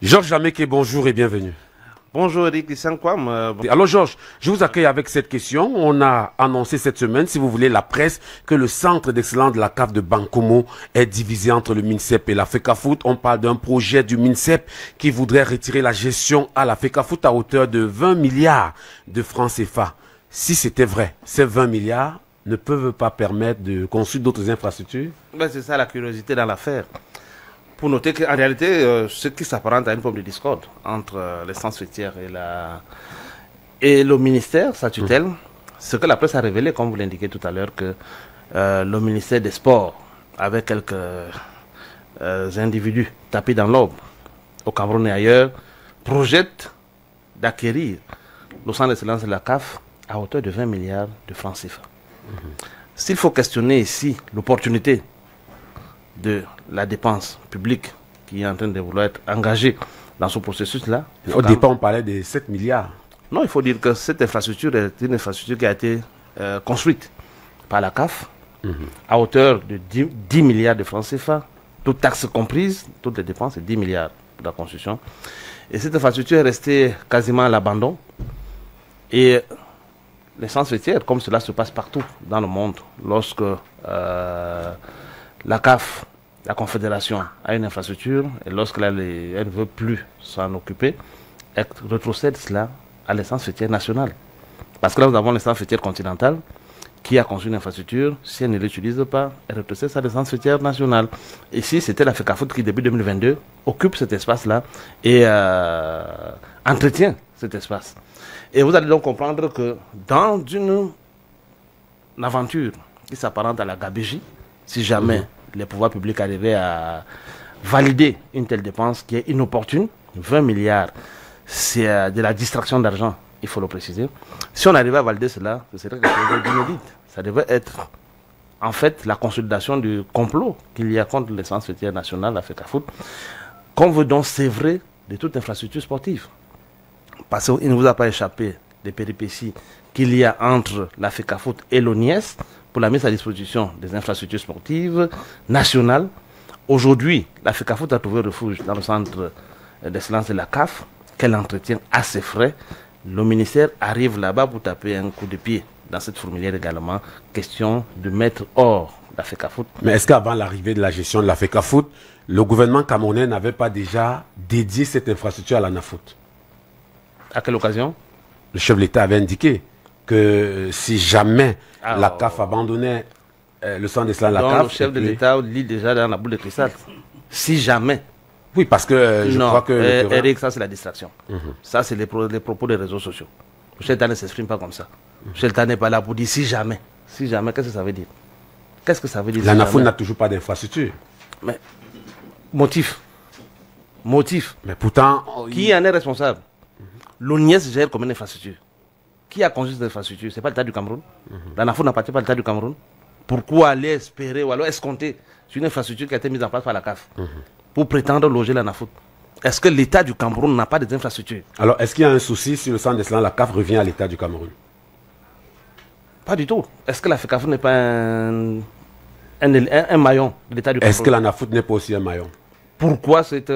Georges Jameke, bonjour et bienvenue. Bonjour Eric Issankwam. Alors Georges, je vous accueille avec cette question. On a annoncé cette semaine, si vous voulez, la presse, que le centre d'excellence de la CAF de Bankomo est divisé entre le MINSEP et la FECAFOOT. On parle d'un projet du MINSEP qui voudrait retirer la gestion à la FECAFOOT à hauteur de 20 milliards de francs CFA. Si c'était vrai, ces 20 milliards ne peuvent pas permettre de construire d'autres infrastructures? C'est ça la curiosité dans l'affaire. Pour noter qu'en réalité, ce qui s'apparente à une forme de discorde entre l'instance faîtière et le ministère, sa tutelle, ce que la presse a révélé, comme vous l'indiquez tout à l'heure, que le ministère des Sports, avec quelques individus tapis dans l'aube, au Cameroun et ailleurs, projette d'acquérir le centre d'excellence de la CAF à hauteur de 20 milliards de francs CFA. S'il faut questionner ici l'opportunité de la dépense publique qui est en train de vouloir être engagée dans ce processus-là. Au départ, on parlait de 7 milliards. Non, il faut dire que cette infrastructure est une infrastructure qui a été construite par la CAF à hauteur de 10 milliards de francs CFA, toutes taxes comprises, toutes les dépenses, c'est 10 milliards de la construction. Et cette infrastructure est restée quasiment à l'abandon. Et l'instance faîtière, comme cela se passe partout dans le monde, lorsque la CAF, la Confédération, a une infrastructure et lorsqu'elle ne veut plus s'en occuper, elle rétrocède cela à l'instance faîtière nationale. Parce que là, nous avons l'instance faîtière continentale qui a construit une infrastructure. Si elle ne l'utilise pas, elle rétrocède à l'instance faîtière nationale. Ici, c'était la FECAFOOT qui, début 2022, occupe cet espace-là et entretient cet espace. Et vous allez donc comprendre que dans une aventure qui s'apparente à la gabegie, si jamais les pouvoirs publics arrivaient à valider une telle dépense qui est inopportune, 20 milliards, c'est de la distraction d'argent, il faut le préciser. Si on arrivait à valider cela, ce serait quelque chose d'inédit. Ça devait être en fait la consolidation du complot qu'il y a contre l'instance faîtière nationale, la FECAFOOT, qu'on veut donc sévrer de toute infrastructure sportive. Parce qu'il ne vous a pas échappé des péripéties qu'il y a entre la FECAFOOT et l'ONIES pour la mise à disposition des infrastructures sportives nationales. Aujourd'hui, la FECAFOOT a trouvé refuge dans le centre d'excellence de la CAF, qu'elle entretient à ses frais. Le ministère arrive là-bas pour taper un coup de pied dans cette fourmilière également. Question de mettre hors la FECAFOOT. Mais est-ce qu'avant l'arrivée de la gestion de la FECAFOOT, le gouvernement camerounais n'avait pas déjà dédié cette infrastructure à l'ANAFOOT? À quelle occasion? Le chef de l'État avait indiqué que si jamais la CAF abandonnait le centre d'excellence de la CAF... Le chef de l'État lit déjà dans la boule de cristal. Si jamais. Oui, parce que je crois que... Eric, ça c'est la distraction. Ça c'est les propos des réseaux sociaux. Le chef de l'État ne s'exprime pas comme ça. Le chef de l'État n'est pas là pour dire si jamais. Si jamais, qu'est-ce que ça veut dire? Qu'est-ce que ça veut dire? L'ANAFOOT n'a toujours pas d'infrastructure. Mais, motif. Mais pourtant... Qui en est responsable? L'ONIES gère comme une infrastructure. Qui a construit cette infrastructure? Ce n'est pas l'État du Cameroun. L'ANAFOOT n'appartient pas à l'État du Cameroun. Pourquoi aller espérer ou alors escompter sur une infrastructure qui a été mise en place par la CAF pour prétendre loger l'ANAFOOT? Est-ce que l'État du Cameroun n'a pas des infrastructures? Alors, est-ce qu'il y a un souci si le centre d'excellence de la CAF revient à l'État du Cameroun? Pas du tout. Est-ce que la FECAFOOT n'est pas un maillon de l'État du Cameroun? Est-ce que l'ANAFOOT n'est pas aussi un maillon? Pourquoi cette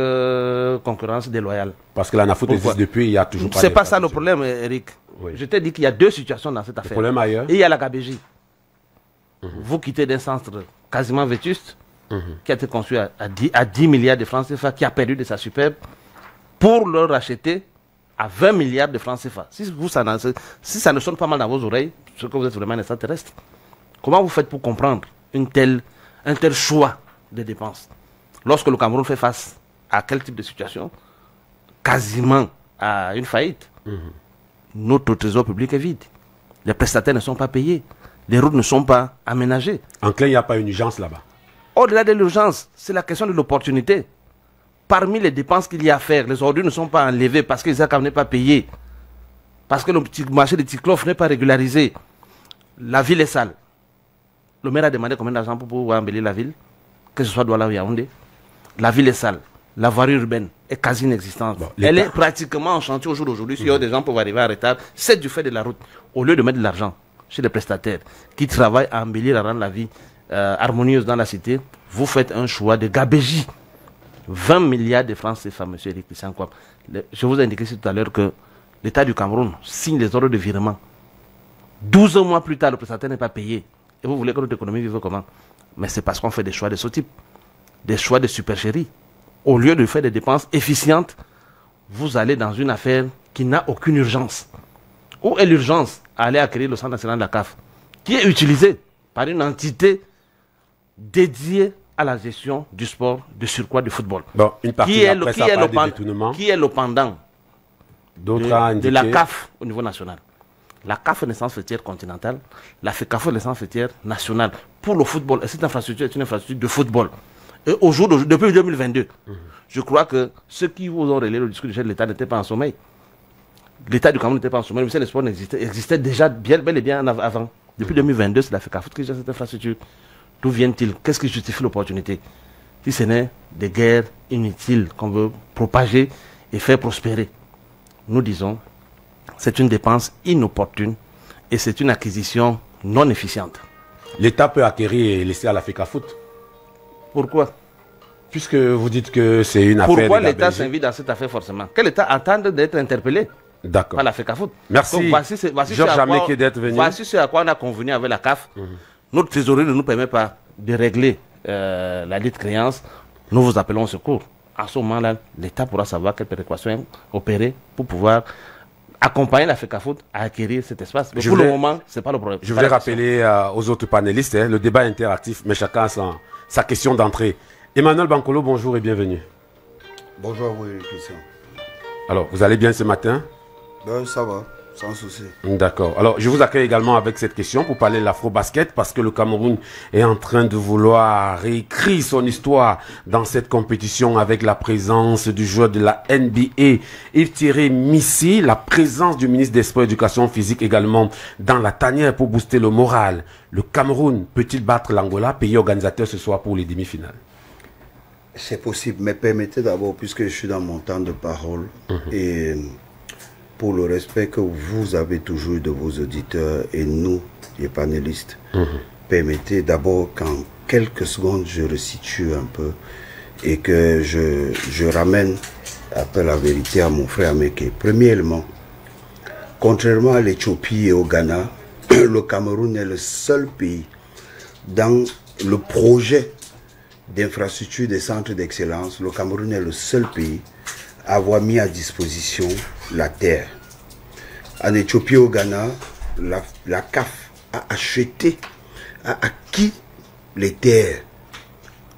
concurrence déloyale? Parce que l'ANAFOOT existe depuis, il n'y a toujours pas... C'est pas ça le problème, Eric. Oui. Je t'ai dit qu'il y a deux situations dans cette affaire. Le problème ailleurs? Et il y a la gabegie. Vous quittez d'un centre quasiment vétuste, qui a été construit à 10 milliards de francs CFA, qui a perdu de sa superbe, pour le racheter à 20 milliards de francs CFA. Si ça ne sonne pas mal dans vos oreilles, ce que vous êtes vraiment un extraterrestre, comment vous faites pour comprendre un tel choix de dépenses? Lorsque le Cameroun fait face à quel type de situation? Quasiment à une faillite. Notre trésor public est vide. Les prestataires ne sont pas payés. Les routes ne sont pas aménagées. En clair, il n'y a pas une urgence là-bas. Au-delà de l'urgence, c'est la question de l'opportunité. Parmi les dépenses qu'il y a à faire, les ordures ne sont pas enlevées parce que les ACAM n'est pas payé. Parce que le marché des Ticlof n'est pas régularisé. La ville est sale. Le maire a demandé combien d'argent pour pouvoir embellir la ville? Que ce soit Douala ou Yaoundé. La ville est sale. La voirie urbaine est quasi inexistante. Bon, elle est pratiquement en chantier au jour d'aujourd'hui. Si des gens peuvent arriver en retard, c'est du fait de la route. Au lieu de mettre de l'argent chez les prestataires qui travaillent à embellir, à rendre la vie harmonieuse dans la cité, vous faites un choix de gabegie. 20 milliards de francs CFA, M. Eric Pissankwam. Je vous ai indiqué tout à l'heure que l'État du Cameroun signe les ordres de virement. 12 mois plus tard, le prestataire n'est pas payé. Et vous voulez que notre économie vive comment? Mais c'est parce qu'on fait des choix de ce type. Des choix de supercherie. Au lieu de faire des dépenses efficientes, vous allez dans une affaire qui n'a aucune urgence. Où est l'urgence à aller acquérir le centre national de la CAF, qui est utilisé par une entité dédiée à la gestion du sport de surcroît du football. Bon, une partie de la presse a parlé de détournement. Qui est le pendant de la CAF au niveau national? La CAF est l'essence fêtière continentale, la FECAFO est l'essence fêtière nationale. Pour le football, et cette infrastructure est une infrastructure de football. Et au jour d'aujourd'hui, depuis 2022, je crois que ceux qui vous ont relayé le discours du chef de l'État n'étaient pas en sommeil. L'État du Cameroun n'était pas en sommeil, mais le sport existait déjà bel et bien avant. Depuis 2022, c'est la FECAFO qui gère cette infrastructure. D'où viennent-ils? Qu'est-ce qui justifie l'opportunité? Si ce n'est des guerres inutiles qu'on veut propager et faire prospérer. Nous disons, c'est une dépense inopportune et c'est une acquisition non efficiente. L'État peut acquérir et laisser à la FECAFOOT. Pourquoi? Puisque vous dites que c'est une affaire... Pourquoi l'État s'invite dans cette affaire forcément? Quel État attend d'être interpellé par la FECAFOOT? Merci. Donc, voici ce à quoi on a convenu avec la CAF. Notre trésorerie ne nous permet pas de régler la dite créance. Nous vous appelons au secours. À ce moment-là, l'État pourra savoir quelles précautions opérer pour pouvoir accompagner la FECAFOOT à acquérir cet espace. Mais pour le moment, ce n'est pas le problème. Je voudrais rappeler aux autres panélistes, le débat est interactif, mais chacun a sa question d'entrée. Emmanuel Bankolo, bonjour et bienvenue. Bonjour à vous, Christian. Alors, vous allez bien ce matin? Ben, ça va, sans souci. D'accord. Alors, je vous accueille également avec cette question pour parler de l'afro-basket parce que le Cameroun est en train de vouloir réécrire son histoire dans cette compétition avec la présence du joueur de la NBA, Yves-Thierry Missi, la présence du ministre des Sports et de l'Éducation physique également dans la tanière pour booster le moral. Le Cameroun peut-il battre l'Angola, pays organisateur ce soir pour les demi-finales? C'est possible, mais permettez d'abord, puisque je suis dans mon temps de parole, et pour le respect que vous avez toujours de vos auditeurs et nous, les panélistes, permettez d'abord qu'en quelques secondes, je resitue un peu et que je ramène après la vérité à mon frère Meke. Premièrement, contrairement à l'Éthiopie et au Ghana, le Cameroun est le seul pays dans le projet d'infrastructures des centres d'excellence. Le Cameroun est le seul pays à avoir mis à disposition la terre. En Éthiopie et au Ghana, la CAF a acheté, a acquis les terres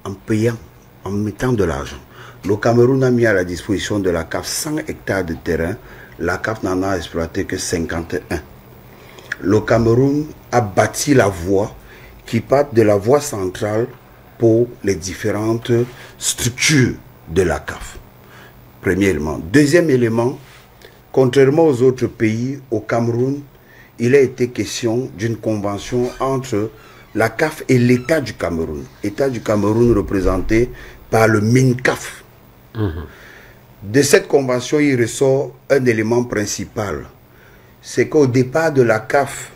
en payant, en mettant de l'argent. Le Cameroun a mis à la disposition de la CAF 100 hectares de terrain. La CAF n'en a exploité que 51. Le Cameroun a bâti la voie qui part de la voie centrale pour les différentes structures de la CAF. Premièrement. Deuxième élément, contrairement aux autres pays, au Cameroun, il a été question d'une convention entre la CAF et l'État du Cameroun. L'État du Cameroun représenté par le MINCAF. De cette convention, il ressort un élément principal. C'est qu'au départ de la CAF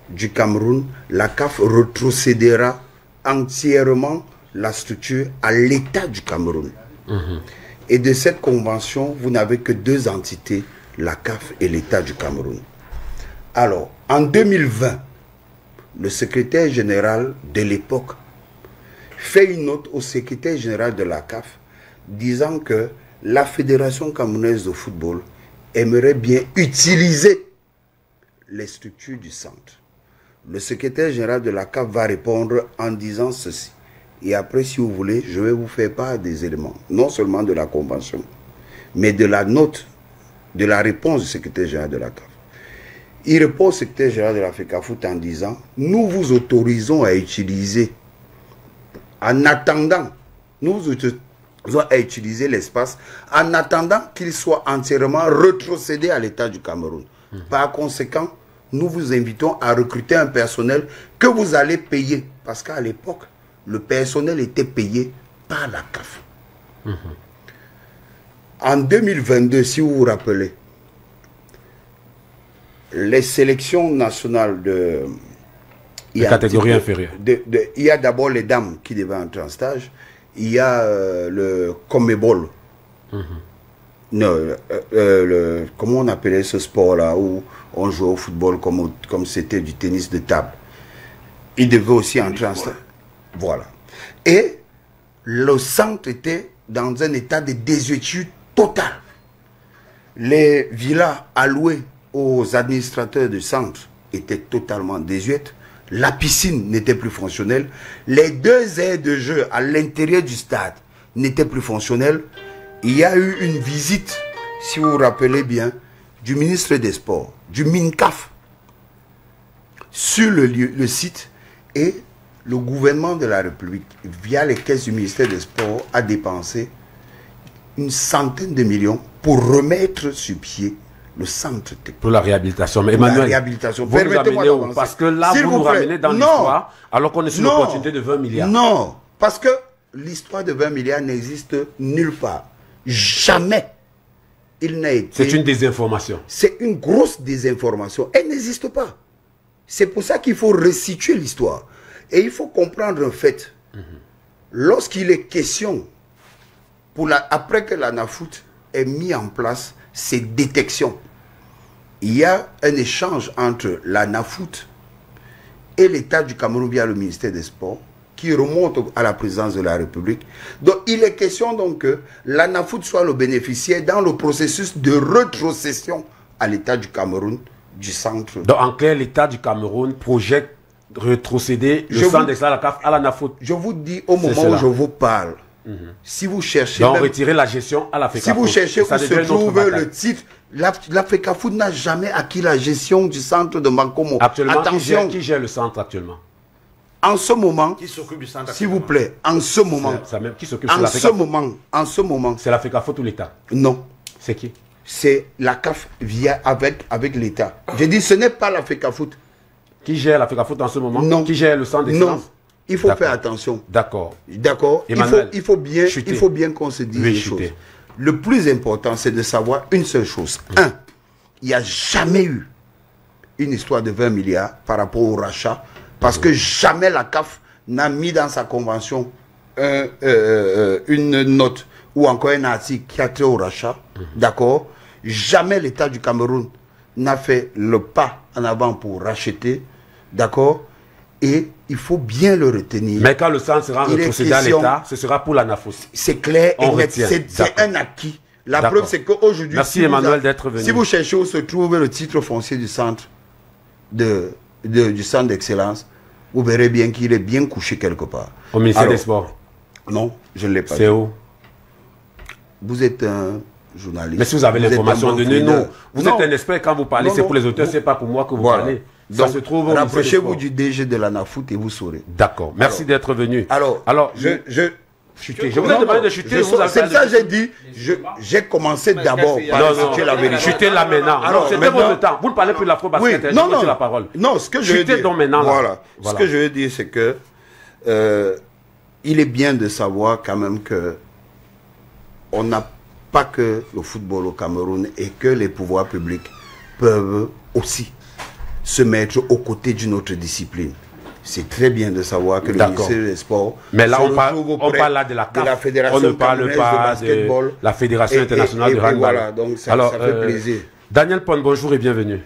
du Cameroun, la CAF retrocédera entièrement la structure à l'État du Cameroun. Et de cette convention, vous n'avez que deux entités, la CAF et l'État du Cameroun. Alors, en 2020, le secrétaire général de l'époque fait une note au secrétaire général de la CAF disant que la Fédération camerounaise de football aimerait bien utiliser les structures du centre. Le secrétaire général de la CAF va répondre en disant ceci. Et après, si vous voulez, je vais vous faire part des éléments, non seulement de la convention, mais de la note, de la réponse du secrétaire général de la CAF. Il répond au secrétaire général de la FECAFOOT en disant « Nous vous autorisons à utiliser, en attendant, nous vous autorisons à utiliser l'espace, en attendant qu'il soit entièrement retrocédé à l'État du Cameroun. Par conséquent, nous vous invitons à recruter un personnel que vous allez payer. » Parce qu'à l'époque, le personnel était payé par la CAF. En 2022, si vous vous rappelez, les sélections nationales de... Les catégories inférieures. Il y a d'abord les dames qui devaient entrer en stage. il y a le Comebol. Non, comment on appelait ce sport-là où on jouait au football comme c'était du tennis de table. Il devait aussi entrer en stade. Voilà. Et le centre était dans un état de désuétude totale. Les villas allouées aux administrateurs du centre étaient totalement désuètes. La piscine n'était plus fonctionnelle. Les 2 aires de jeu à l'intérieur du stade n'étaient plus fonctionnelles. Il y a eu une visite, si vous vous rappelez bien, du ministre des Sports, du MINCAF, sur le site, et le gouvernement de la République, via les caisses du ministère des Sports, a dépensé une centaine de millions pour remettre sur pied le centre technique. Pour la réhabilitation. Mais Emmanuel, la réhabilitation. vous nous ramenez où? Parce que là, vous nous ramenez dans l'histoire, alors qu'on est sur l'opportunité de 20 milliards. Non, parce que l'histoire de 20 milliards n'existe nulle part. Jamais il n'a été... C'est une désinformation. C'est une grosse désinformation. Elle n'existe pas. C'est pour ça qu'il faut resituer l'histoire. Et il faut comprendre un fait. Lorsqu'il est question, après que l'ANAFOOT ait mis en place ces détections, il y a un échange entre l'ANAFOOT et l'État du Cameroun via le ministère des Sports qui remonte à la présidence de la République. Donc il est question donc que l'ANAFOOT soit le bénéficiaire dans le processus de rétrocession à l'État du Cameroun du centre. Donc en clair, l'État du Cameroun projette rétrocéder le centre d'excellence de la CAF à l'ANAFOOT. Je vous dis au moment où je vous parle, si vous cherchez... Donc retirer la gestion à la FECAFOOT. Si vous cherchez où se trouve le titre, la FECAFOOT n'a jamais acquis la gestion du centre de Bankomo. Actuellement, attention, qui gère le centre actuellement? En ce moment, Qui s'occupe du centre? s'il vous plaît, en ce moment, qui s'occupe en ce moment, c'est la FECAFOOT ou l'État? Non. C'est qui? C'est la CAF via avec l'État. J'ai dit, ce n'est pas la FECAFOOT. Qui gère la FECAFOOT en ce moment? Non. Qui gère le centre d'excellence? Non. Il faut faire attention. D'accord. D'accord. Il faut bien qu'on se dise les choses. Le plus important, c'est de savoir une seule chose. Un, il n'y a jamais eu une histoire de 20 milliards par rapport au rachat, parce que jamais la CAF n'a mis dans sa convention une note ou encore un article qui a trait au rachat. D'accord. Jamais l'État du Cameroun n'a fait le pas en avant pour racheter. D'accord. Et il faut bien le retenir. Mais quand le centre sera rétrocédé à l'État, ce sera pour l'ANAFOOT. C'est clair et net. C'est un acquis. La preuve, c'est qu'aujourd'hui, merci Emmanuel d'être venu. Si vous cherchez où se trouve le titre foncier du centre du centre d'excellence, vous verrez bien qu'il est bien couché quelque part. Au ministère des Sports? Non, je ne l'ai pas. C'est où? Vous êtes un journaliste. Mais si vous avez l'information, donnez-nous. Vous êtes un expert quand vous parlez, c'est pour les auteurs, c'est pas pour moi que vous parlez. Donc, rapprochez-vous du DG de l'ANAFOOT et vous saurez. D'accord. Merci d'être venu. Alors, je vous ai demandé de chuter. C'est ça que j'ai dit. J'ai commencé d'abord par chuter la vérité. Chutez là maintenant. Alors, c'était votre temps. Vous ne parlez plus de l'afro-basket. Oui, non, la parole. Non, ce que je veux dire. Voilà. Ce que je veux dire, c'est que il est bien de savoir quand même que on n'a pas que le football au Cameroun et que les pouvoirs publics peuvent aussi se mettre aux côtés d'une autre discipline. C'est très bien de savoir que le ministère des Sports... Mais là, on parle là de la CAF. On ne parle pas de la Fédération internationale de handball. Voilà, donc ça fait plaisir. Daniel Pon, bonjour et bienvenue.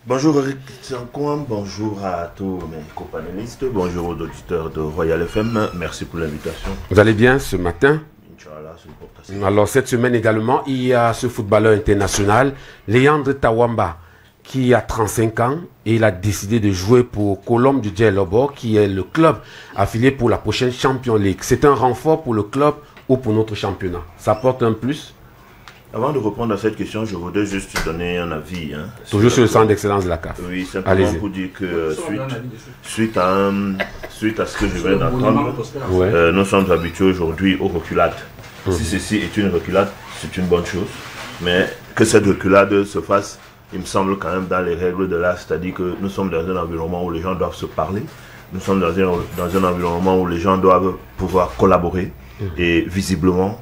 Bonjour Eric Tsankoum, bonjour à tous mes copanélistes, bonjour aux auditeurs de Royal FM, merci pour l'invitation. Vous allez bien ce matin? Inch'Allah, alors cette semaine également, il y a ce footballeur international, Léandre Tawamba, qui a 35 ans et il a décidé de jouer pour Colombe du Djelobo, qui est le club affilié pour la prochaine Champions League. C'est un renfort pour le club ou pour notre championnat? Ça porte un plus? Avant de répondre à cette question, je voudrais juste donner un avis. Toujours sur le centre d'excellence de la CAF. Oui, simplement pour dire que suite à ce que je viens d'entendre, nous sommes habitués aujourd'hui aux reculades. Si ceci est une reculade, c'est une bonne chose. Mais que cette reculade se fasse, il me semble quand même dans les règles de l'art, c'est-à-dire que nous sommes dans un environnement où les gens doivent se parler. Nous sommes dans un environnement où les gens doivent pouvoir collaborer. Et visiblement,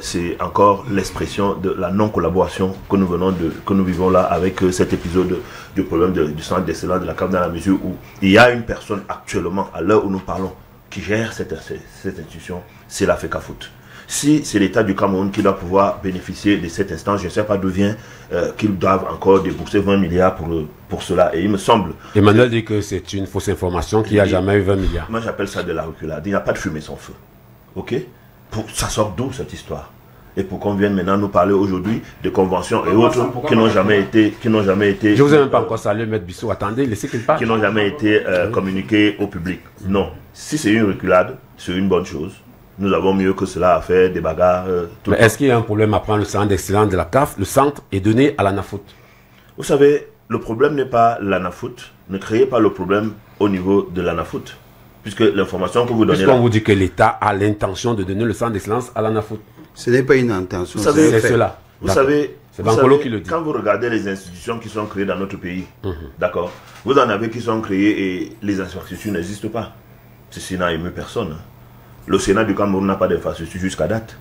c'est encore l'expression de la non-collaboration que nous vivons là avec cet épisode du problème du centre d'excellence de la CAF, dans la mesure où il y a une personne actuellement, à l'heure où nous parlons, qui gère cette institution. c'est la FECAFOOT. Si c'est l'État du Cameroun qui doit pouvoir bénéficier de cette instance, je ne sais pas d'où vient qu'ils doivent encore débourser 20 milliards pour cela. Et il me semble... Emmanuel dit que c'est une fausse information, qu'il n'y a jamais eu 20 milliards. Moi, j'appelle ça de la reculade. Il n'y a pas de fumée sans feu. OK? Ça sort d'où, cette histoire? Et pour qu'on vienne maintenant nous parler aujourd'hui de conventions et autres qui n'ont jamais été... Je vous ai même pas encore salué, M. Bissot. Attendez, laissez qu'il parle. Qui n'ont jamais été communiquées au public. Non. Si c'est une reculade, c'est une bonne chose. Nous avons mieux que cela à faire, des bagarres. Mais est-ce qu'il y a un problème à prendre le centre d'excellence de la CAF? Le centre est donné à l'ANAFOOT. Vous savez, le problème n'est pas l'ANAFOOT. Ne créez pas le problème au niveau de l'ANAFOOT. Puisque l'information que vous donnez... Puisqu'on vous dit que l'État a l'intention de donner le centre d'excellence à l'ANAFOOT. Ce n'est pas une intention. C'est cela. Vous savez, c'est Bankolo qui le dit. Quand vous regardez les institutions qui sont créées dans notre pays, d'accord, vous en avez qui sont créées et les infrastructures n'existent pas. Ceci n'a ému personne. Le Sénat du Cameroun n'a pas d'infrastructure jusqu'à date.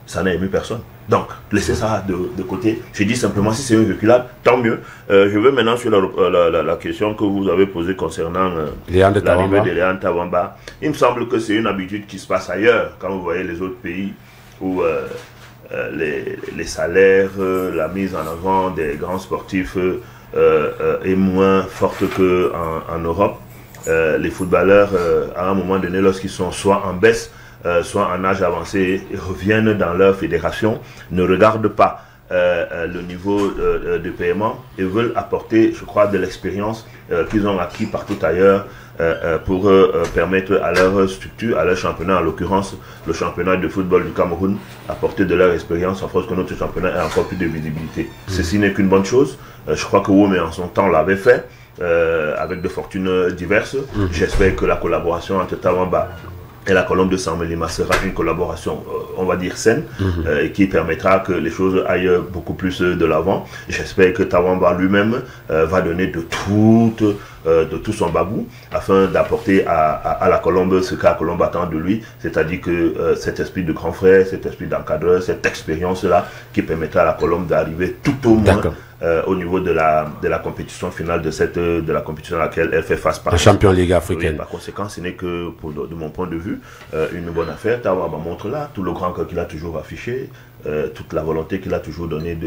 Ça n'a ému personne. Donc, laissez ça de côté. Je dis simplement, si c'est une reculade, tant mieux. Je vais maintenant sur la question que vous avez posée concernant l'arrivée de Léon Tawamba. Il me semble que c'est une habitude qui se passe ailleurs, quand vous voyez les autres pays où les salaires, la mise en avant des grands sportifs est moins forte qu'en Europe. Les footballeurs, à un moment donné, lorsqu'ils sont soit en baisse, soit en âge avancé, reviennent dans leur fédération, ne regardent pas le niveau de paiement et veulent apporter, je crois, de l'expérience qu'ils ont acquis partout ailleurs pour permettre à leur structure, à leur championnat, en l'occurrence le championnat de football du Cameroun, apporter de leur expérience en force que notre championnat ait encore plus de visibilité. Ceci n'est qu'une bonne chose. Je crois que Wome en son temps l'avait fait. Avec de fortunes diverses. J'espère que la collaboration entre Tawamba et la colombe de Samelima sera une collaboration, on va dire, saine, et qui permettra que les choses aillent beaucoup plus de l'avant. J'espère que Tawamba lui-même va donner de tout son bagou afin d'apporter à la colombe ce qu'à la colombe attend de lui, c'est-à-dire que cet esprit de grand frère, cet esprit d'encadreur, cette expérience-là qui permettra à la colombe d'arriver tout au moins au niveau de la compétition finale de la compétition à laquelle elle fait face par la Champions League africaine. Oui, par conséquent, ce n'est que, de mon point de vue, une bonne affaire. Tawamba montre là tout le grand cœur qu'il a toujours affiché, toute la volonté qu'il a toujours donnée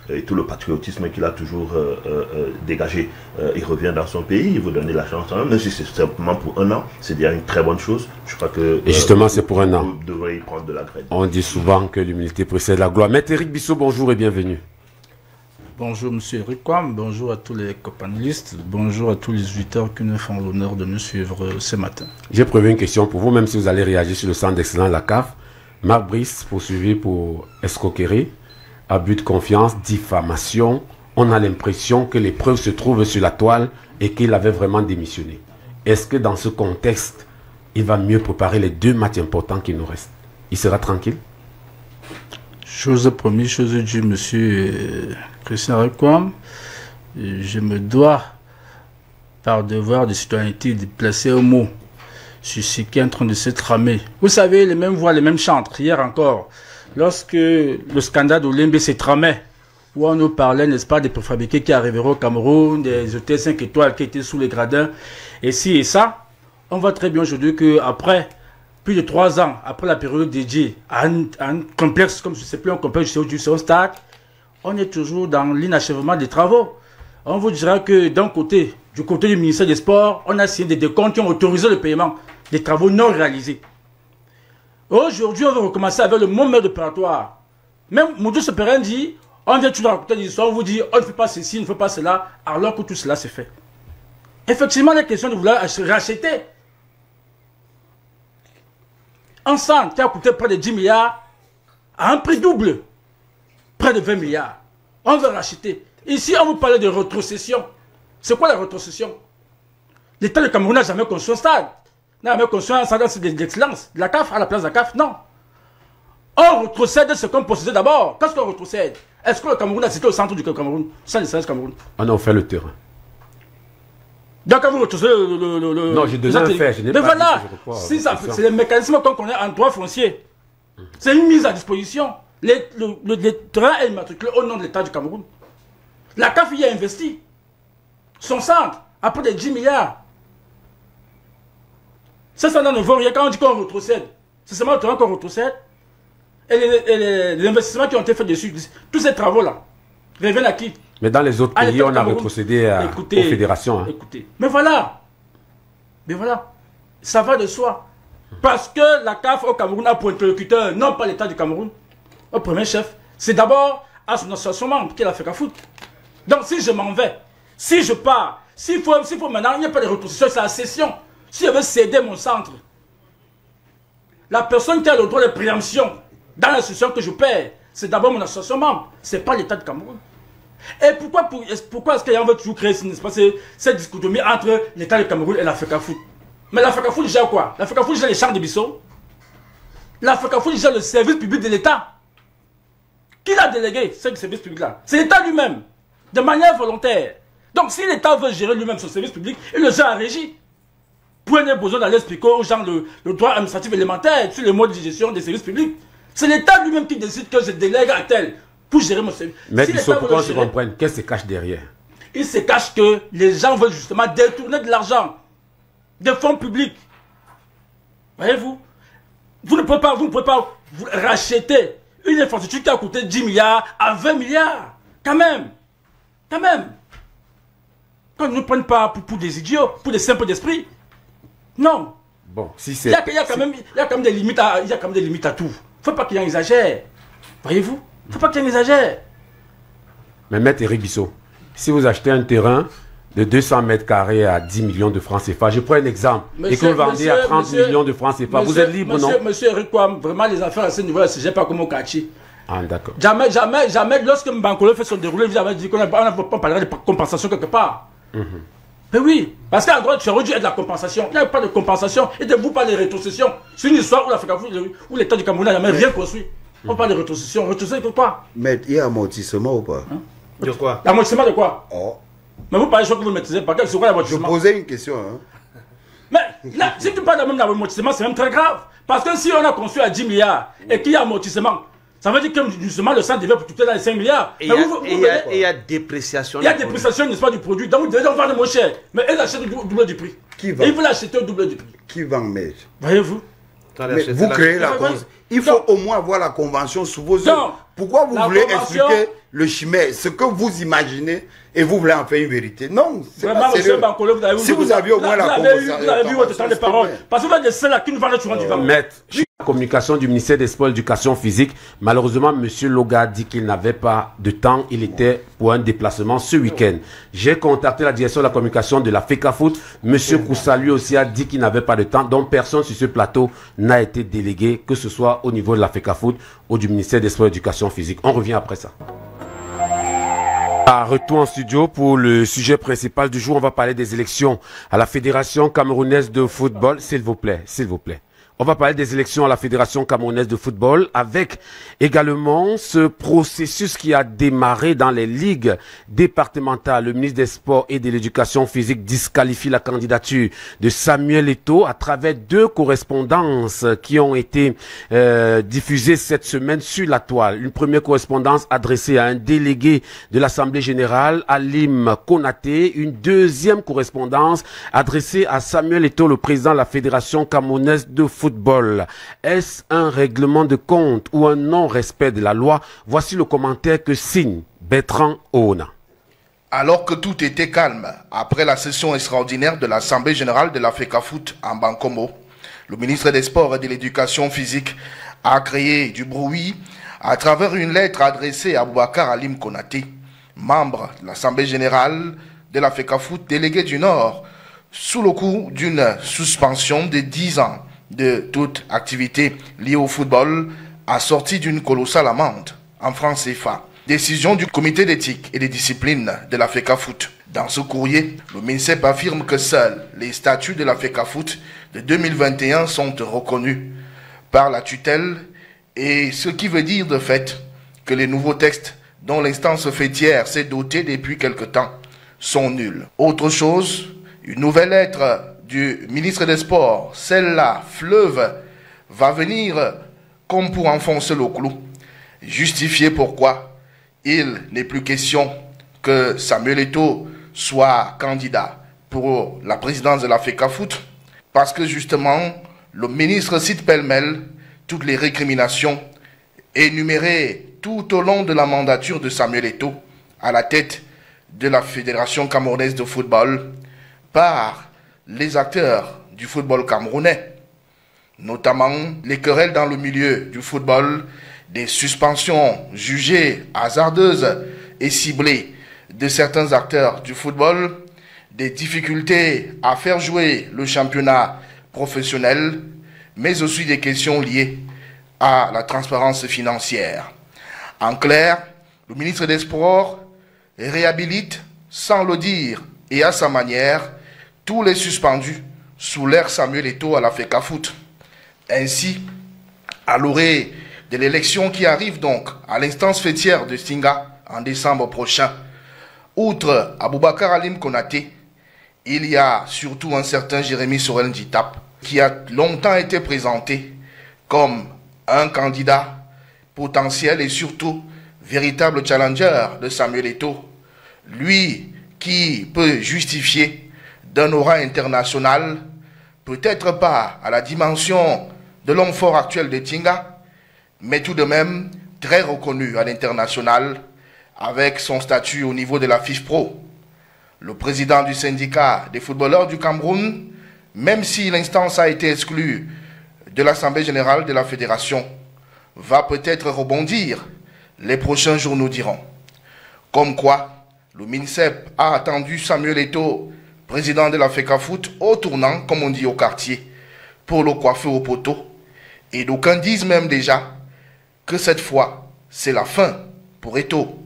et tout le patriotisme qu'il a toujours dégagé. Il revient dans son pays, il veut donner la chance, même si c'est simplement pour un an, c'est déjà une très bonne chose. Je crois que et justement, c'est pour un an. Vous devrez y prendre de la graine. On dit souvent que l'humilité précède la gloire. Maître Eric Bissot, bonjour et bienvenue. Bonjour M. Eric Kwam, bonjour à tous les copanélistes, bonjour à tous les auditeurs qui nous font l'honneur de nous suivre ce matin. J'ai prévu une question pour vous, même si vous allez réagir sur le centre d'excellence de la CAF. Marc Brice, poursuivi pour escroquerie, abus de confiance, diffamation. On a l'impression que les preuves se trouvent sur la toile et qu'il avait vraiment démissionné. Est-ce que dans ce contexte, il va mieux préparer les 2 matchs importants qui nous restent? Il sera tranquille? Chose promise, chose due, monsieur Christian Rekwam. Je me dois, par devoir de citoyenneté, de placer un mot sur ce qui est en train de se tramer. Vous savez, les mêmes voix, les mêmes chantres. Hier encore, lorsque le scandale d'Olembe s'est tramé, où on nous parlait, n'est-ce pas, des préfabriqués qui arriveront au Cameroun, des hôtels 5 étoiles qui étaient sous les gradins, et ci et ça, on voit très bien aujourd'hui qu'après plus de 3 ans, après la période dédiée à un complexe, comme ce n'est plus un complexe, c'est un stade, on est toujours dans l'inachèvement des travaux. On vous dira que du côté du ministère des Sports, on a signé des décomptes qui ont autorisé le paiement des travaux non réalisés. Aujourd'hui, on va recommencer avec le même mode opératoire. Même Moudou Seperen dit, on vient toujours raconter des histoires, on vous dit, on ne fait pas ceci, on ne fait pas cela, alors que tout cela s'est fait. Effectivement, la question de vouloir racheter un centre qui a coûté près de 10 milliards à un prix double, près de 20 milliards. On veut racheter. Ici, on vous parle de rétrocession. C'est quoi la rétrocession? L'État du Cameroun n'a jamais construit un stade. N'a jamais construit un stade d'excellence. La CAF, à la place de la CAF, non. On rétrocède ce qu'on possédait d'abord. Qu'est-ce qu'on rétrocède? Est-ce que le Cameroun a cité au centre du Cameroun? Ça, c'est Cameroun. On a offert le terrain. Donc, quand vous retrouvez le... Non, j'ai déjà fait. Mais voilà, c'est le mécanisme qu'on connaît en droit foncier. C'est une mise à disposition. Le terrain est immatriculé au nom de l'État du Cameroun. La CAF y a investi. Son centre, à près de 10 milliards. Ça ne vaut rien quand on dit qu'on retrocède. C'est seulement le terrain qu'on retrocède. Et les investissements qui ont été faits dessus, tous ces travaux-là, reviennent à qui? Mais dans les autres pays, on a retrocédé aux fédérations. Hein. Écoutez, mais voilà, ça va de soi. Parce que la CAF au Cameroun a pour interlocuteur, non pas l'État du Cameroun, au premier chef, c'est d'abord à son association membre qui est la FECAFOOT. Donc si je m'en vais, si je pars, s'il faut maintenant, il n'y a pas de retrocession, c'est la cession. Si je veux céder mon centre, la personne qui a le droit de préemption dans l'association que je paie, c'est d'abord mon association membre, ce n'est pas l'État du Cameroun. Et pourquoi est-ce qu'on veut toujours créer cette dichotomie entre l'État du Cameroun et la FECAFOOT? Mais la FECAFOOT gère quoi? La FECAFOOT gère les champs de Bissau. La FECAFOOT gère le service public de l'État. Qui l'a délégué, ce service public-là? C'est l'État lui-même, de manière volontaire. Donc si l'État veut gérer lui-même son service public, il le gère en régie. Prenez besoin d'aller expliquer aux gens le droit administratif élémentaire sur les modes de gestion des services publics. C'est l'État lui-même qui décide que je délègue à tel pour gérer mon service. Mais si Bissau, pourquoi on se comprenne? Qu'est-ce qui se cache derrière? Il se cache que les gens veulent justement détourner de l'argent, des fonds publics. Voyez-vous? Vous ne pouvez pas vous racheter une infrastructure qui a coûté 10 milliards à 20 milliards. Quand même. Quand même. Quand ils ne nous prennent pas pour des idiots, pour des simples d'esprit. Non. Bon, si c'est... Il y a quand même des limites à, tout. Il ne faut pas qu'il y ait un exagère. Voyez-vous? Il ne faut pas qu'il y ait un exagère. Mais Maître Éric Bissau, si vous achetez un terrain de 200 mètres carrés à 10 millions de francs CFA, je prends un exemple, et que vous vendez à 30 millions de francs CFA, vous êtes libre, non? Monsieur Éric Kwam, vraiment les affaires à ce niveau-là, je ne sais pas comment quartier. Ah, d'accord. Jamais, lorsque Mbankolo fait son déroulé, vous avez dit qu'on parlerait de compensation quelque part. Mais oui, parce qu'à droite, tu aurais dû être de la compensation. Il n'y a pas de compensation. Et de vous parler de rétrocession. C'est une histoire où l'État du Cameroun n'a jamais rien construit. On parle de rétrocession. Rétrocession de quoi? Mais il y a amortissement ou pas? De quoi? L'amortissement de quoi? Oh. Mais vous parlez de choses que vous ne maîtrisez pas. C'est quoi l'amortissement? Je posais une question. Hein. Mais là, si tu parles de même d'amortissement, c'est même très grave. Parce que si on a construit à 10 milliards et qu'il y a amortissement, ça veut dire que justement le centre devait pour tout dans les 5 milliards. Et il y a dépréciation. Il y a dépréciation, n'est-ce pas, du produit. Donc vous devez en vendre moins cher. Mais elle achète au double du prix. Qui vend? Et il veut l'acheter au double du prix. Qui vend, mais voyez-vous? Mais vous créez la cause. Il faut au moins avoir la convention sous vos yeux. Pourquoi vous voulez expliquer le chimère, ce que vous imaginez, et vous voulez en faire une vérité? Non, c'est pas sérieux. Si vous aviez au moins la convention. Vous avez vu votre temps de parole. Parce que vous êtes des seuls qui nous vendent le du vent. Maître, la communication du ministère des Sports et de l'Éducation physique, malheureusement, M. Loga dit qu'il n'avait pas de temps. Il était pour un déplacement ce week-end. J'ai contacté la direction de la communication de la FECAFOOT. M. Koussa, lui aussi, a dit qu'il n'avait pas de temps. Donc, personne sur ce plateau n'a été délégué, que ce soit au niveau de la FECAFOOT ou du ministère des Sports et de l'Éducation physique. On revient après ça. Retour en studio pour le sujet principal du jour. On va parler des élections à la Fédération camerounaise de football. S'il vous plaît, s'il vous plaît. On va parler des élections à la Fédération camerounaise de football avec également ce processus qui a démarré dans les ligues départementales. Le ministre des Sports et de l'Éducation physique disqualifie la candidature de Samuel Eto'o à travers 2 correspondances qui ont été diffusées cette semaine sur la toile. Une première correspondance adressée à un délégué de l'Assemblée générale, Alim Konaté. Une deuxième correspondance adressée à Samuel Eto'o, le président de la Fédération camerounaise de football. Est-ce un règlement de compte ou un non-respect de la loi? Voici le commentaire que signe Bertrand Oona. Alors que tout était calme après la session extraordinaire de l'Assemblée générale de la FECAFOOT en Bankomo, le ministre des Sports et de l'Éducation physique a créé du bruit à travers une lettre adressée à Boubacar Alim Konaté, membre de l'Assemblée générale de la FECAFOOT délégué du Nord, sous le coup d'une suspension de 10 ans de toute activité liée au football, assortie d'une colossale amende en francs CFA. Décision du comité d'éthique et des disciplines de la FECAFOOT. Dans ce courrier, le MINSEP affirme que seuls les statuts de la FECAFOOT de 2021 sont reconnus par la tutelle, et ce qui veut dire de fait que les nouveaux textes dont l'instance fêtière s'est dotée depuis quelque temps sont nuls. Autre chose, une nouvelle lettre du ministre des Sports, celle-là, fleuve, va venir comme pour enfoncer le clou. Justifier pourquoi il n'est plus question que Samuel Eto'o soit candidat pour la présidence de la FECAFOOT, parce que justement, le ministre cite pêle-mêle toutes les récriminations énumérées tout au long de la mandature de Samuel Eto'o à la tête de la Fédération camerounaise de football par les acteurs du football camerounais, notamment les querelles dans le milieu du football, des suspensions jugées hasardeuses et ciblées de certains acteurs du football, des difficultés à faire jouer le championnat professionnel, mais aussi des questions liées à la transparence financière. En clair, le ministre des Sports réhabilite, sans le dire et à sa manière, tous les suspendus sous l'ère Samuel Eto'o à la FECAFOOT. Ainsi, à l'orée de l'élection qui arrive donc à l'instance fêtière de Singa en décembre prochain, outre Aboubakar Halim Konaté, il y a surtout un certain Jérémy Sorel Nditap qui a longtemps été présenté comme un candidat potentiel et surtout véritable challenger de Samuel Eto'o, lui qui peut justifier d'un aura international, peut-être pas à la dimension de l'homme fort actuel de Tinga, mais tout de même très reconnu à l'international avec son statut au niveau de la FIFPro. Le président du syndicat des footballeurs du Cameroun, même si l'instance a été exclue de l'Assemblée générale de la Fédération, va peut-être rebondir, les prochains jours nous diront. Comme quoi, le MINSEP a attendu Samuel Eto'o, président de la FECAFOOT, au tournant, comme on dit au quartier, pour le coiffer au poteau. Et d'aucuns disent même déjà que cette fois, c'est la fin pour Eto'o.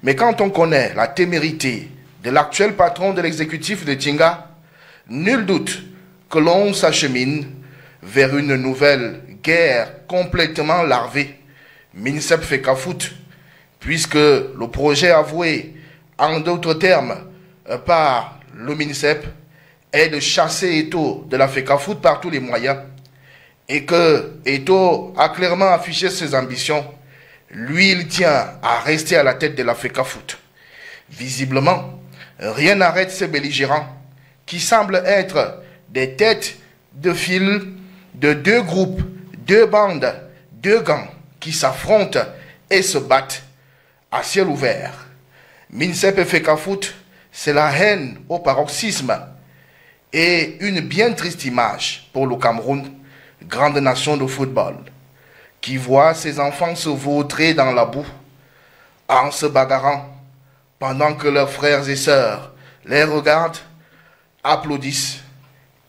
Mais quand on connaît la témérité de l'actuel patron de l'exécutif de Tinga, nul doute que l'on s'achemine vers une nouvelle guerre complètement larvée, MINSEP FECAFOOT, puisque le projet avoué, en d'autres termes, par le MINSEP, est de chasser Eto'o de la FECAFOOT par tous les moyens, et que Eto'o a clairement affiché ses ambitions. Lui, il tient à rester à la tête de la FECAFOOT. Visiblement, rien n'arrête ces belligérants qui semblent être des têtes de file de deux groupes, deux bandes, deux gangs qui s'affrontent et se battent à ciel ouvert. MINSEP et FECAFOOT, c'est la haine au paroxysme et une bien triste image pour le Cameroun, grande nation de football, qui voit ses enfants se vautrer dans la boue en se bagarrant pendant que leurs frères et sœurs les regardent, applaudissent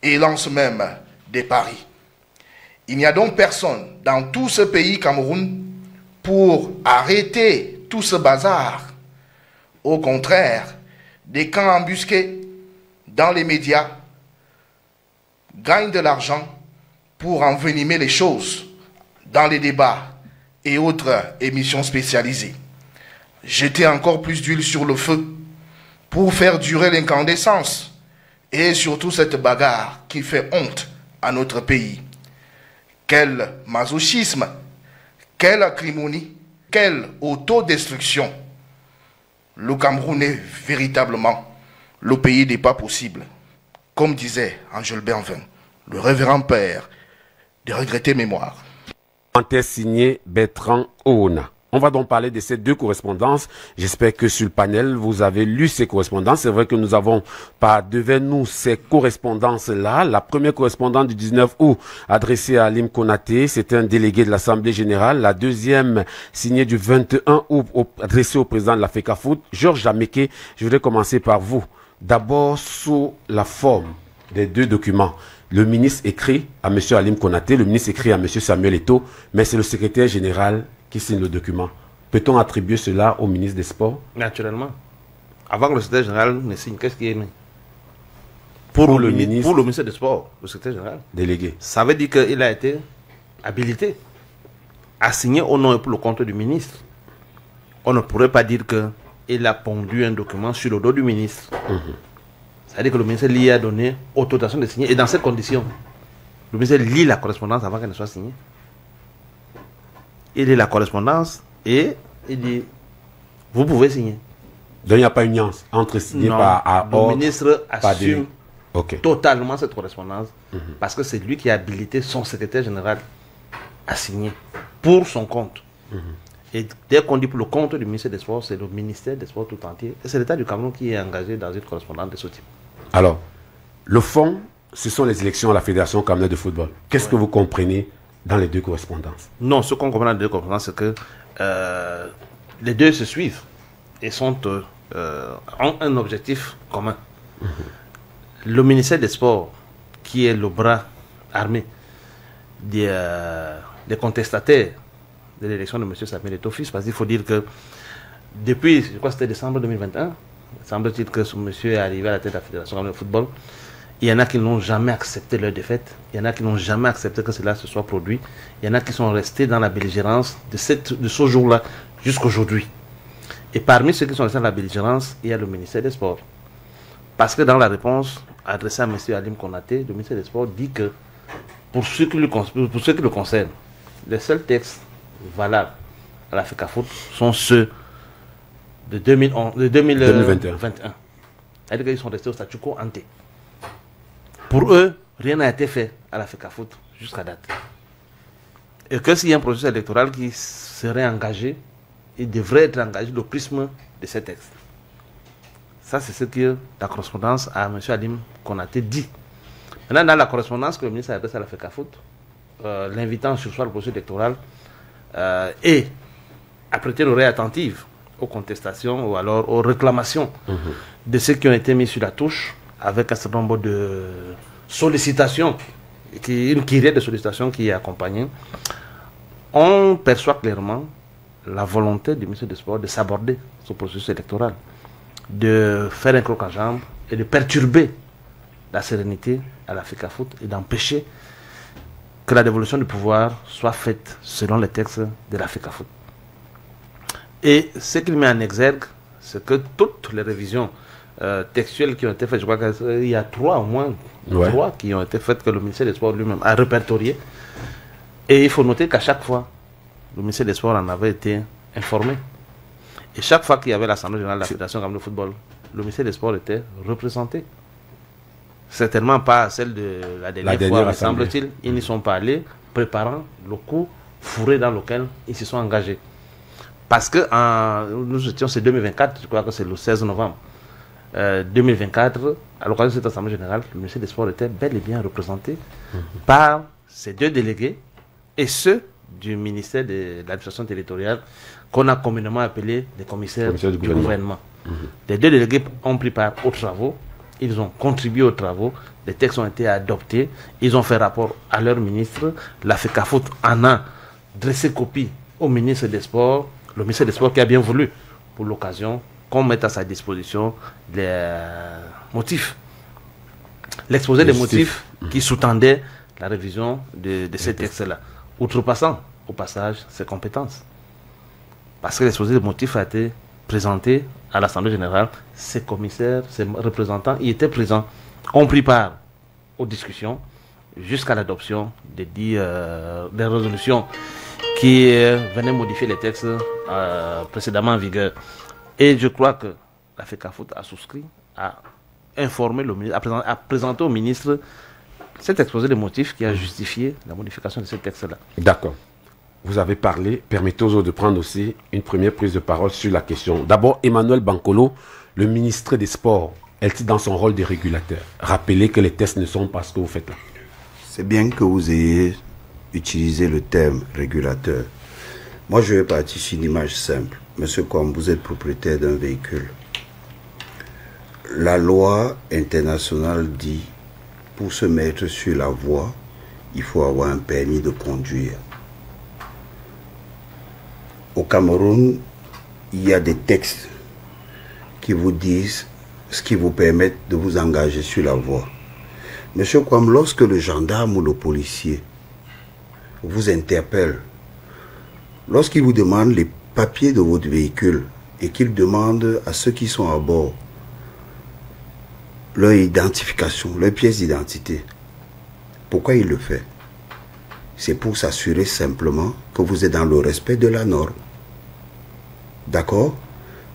et lancent même des paris. Il n'y a donc personne dans tout ce pays Cameroun pour arrêter tout ce bazar. Au contraire, des camps embusqués dans les médias gagnent de l'argent pour envenimer les choses dans les débats et autres émissions spécialisées. Jeter encore plus d'huile sur le feu pour faire durer l'incandescence et surtout cette bagarre qui fait honte à notre pays. Quel masochisme, quelle acrimonie, quelle autodestruction. Le Cameroun est véritablement le pays des pas possibles. Comme disait Angèle Benvin, le révérend père de regrettée mémoire. Signé Bertrand Oona. On va donc parler de ces deux correspondances. J'espère que sur le panel, vous avez lu ces correspondances. C'est vrai que nous avons pas devant nous ces correspondances-là. La première correspondance du 19 août adressée à Halim Konaté, c'était un délégué de l'Assemblée générale. La deuxième signée du 21 août adressée au président de la FECAFOOT, Georges Jameke. Je voudrais commencer par vous. D'abord, sous la forme des deux documents. Le ministre écrit à M. Halim Konaté, le ministre écrit à M. Samuel Eto'o, mais c'est le secrétaire général qui signe le document. Peut-on attribuer cela au ministre des Sports? Naturellement. Avant que le secrétaire général ne signe, qu'est-ce qui est né pour le ministre des Sports, le secrétaire général délégué. Ça veut dire qu'il a été habilité à signer au nom et pour le compte du ministre. On ne pourrait pas dire qu'il a pondu un document sur le dos du ministre. C'est-à-dire que le ministère lui a donné autorisation de signer. Et dans ces conditions, le ministère lit la correspondance avant qu'elle ne soit signée. Il lit la correspondance et il dit, vous pouvez signer. Donc il n'y a pas une nuance entre signer par le ministre assume totalement cette correspondance, parce que c'est lui qui a habilité son secrétaire général à signer pour son compte. Et dès qu'on dit pour le compte du ministère des Sports, c'est le ministère des Sports tout entier. Et c'est l'État du Cameroun qui est engagé dans une correspondance de ce type. Alors, le fond, ce sont les élections à la Fédération camerounaise de football. Qu'est-ce que vous comprenez dans les deux correspondances? Non, ce qu'on comprend dans les deux correspondances, c'est que les deux se suivent et ont un objectif commun. Le ministère des Sports, qui est le bras armé des contestataires de l'élection de M. Samuel Eto'o, parce qu'il faut dire que depuis, je crois que c'était décembre 2021, semble-t-il que ce monsieur est arrivé à la tête de la Fédération de football. Il y en a qui n'ont jamais accepté leur défaite. Il y en a qui n'ont jamais accepté que cela se soit produit. Il y en a qui sont restés dans la belligérance de ce jour-là jusqu'aujourd'hui. Et parmi ceux qui sont restés dans la belligérance, il y a le ministère des Sports. Parce que dans la réponse adressée à M. Alim Konaté, le ministère des Sports dit que pour ceux qui le concernent, les seuls textes valables à la FECAFOOT sont ceux de 2021. C'est-à-dire qu'ils sont restés au statu quo ante. Pour eux, rien n'a été fait à la FECAFOOT jusqu'à date. Et que s'il y a un processus électoral qui serait engagé, il devrait être engagé le prisme de ces textes. Ça, c'est ce que la correspondance à M. Alim Konaté dit. Maintenant, dans la correspondance que le ministre a adressée à la FECAFOOT, l'invitant sur soi le processus électoral et à prêter l'oreille attentive aux contestations ou alors aux réclamations de ceux qui ont été mis sur la touche, avec un certain nombre de sollicitations, une kyrielle de sollicitations qui est accompagnée, on perçoit clairement la volonté du ministre des Sports de s'aborder ce processus électoral, de faire un croc en jambe et de perturber la sérénité à la FECAFOOT et d'empêcher que la dévolution du pouvoir soit faite selon les textes de la FECAFOOT. Et ce qu'il met en exergue, c'est que toutes les révisions textuelles qui ont été faites, je crois qu'il y a 3 au moins, 3 qui ont été faites que le ministère des Sports lui-même a répertorié. Et il faut noter qu'à chaque fois, le ministère des Sports en avait été informé. Et chaque fois qu'il y avait l'Assemblée générale de la Fédération camerounaise de football, le ministère des Sports était représenté. Certainement pas celle de la dernière fois, mais semble-t-il, ils n'y sont pas allés, préparant le coup fourré dans lequel ils se sont engagés. Parce que nous étions, c'est 2024, je crois que c'est le 16 novembre 2024, à l'occasion de cette Assemblée générale, le ministère des Sports était bel et bien représenté par ces 2 délégués et ceux du ministère de l'administration territoriale qu'on a communément appelé les commissaires du gouvernement. Les 2 délégués ont pris part aux travaux, ils ont contribué aux travaux, les textes ont été adoptés, ils ont fait rapport à leur ministre, la FECAFOOT en a dressé copie au ministre des Sports, le ministère des Sports qui a bien voulu, pour l'occasion, qu'on mette à sa disposition les motifs, l'exposé des motifs qui sous-tendaient la révision de ces textes-là, outrepassant au passage ses compétences. Parce que l'exposé des motifs a été présenté à l'Assemblée générale, ses commissaires, ses représentants y étaient présents, ont pris part aux discussions jusqu'à l'adoption des résolutions qui venaient modifier les textes précédemment en vigueur. Et je crois que la FECAFOOT a souscrit, a informé le ministre, a présenté au ministre cet exposé de motifs qui a justifié la modification de ce texte-là. D'accord. Vous avez parlé, permettez aux autres de prendre aussi une première prise de parole sur la question. D'abord, Emmanuel Bankolo, le ministre des Sports, est-il dans son rôle de régulateur? Rappelez que les tests ne sont pas ce que vous faites là. C'est bien que vous ayez utilisé le terme régulateur. Moi, je vais partir sur une image simple. Monsieur Kwam, vous êtes propriétaire d'un véhicule. La loi internationale dit, pour se mettre sur la voie, il faut avoir un permis de conduire. Au Cameroun, il y a des textes qui vous disent ce qui vous permet de vous engager sur la voie. Monsieur Kwam, lorsque le gendarme ou le policier vous interpelle, lorsqu'il vous demande les papiers de votre véhicule et qu'il demande à ceux qui sont à bord leur identification, leur pièce d'identité, pourquoi il le fait? C'est pour s'assurer simplement que vous êtes dans le respect de la norme. D'accord?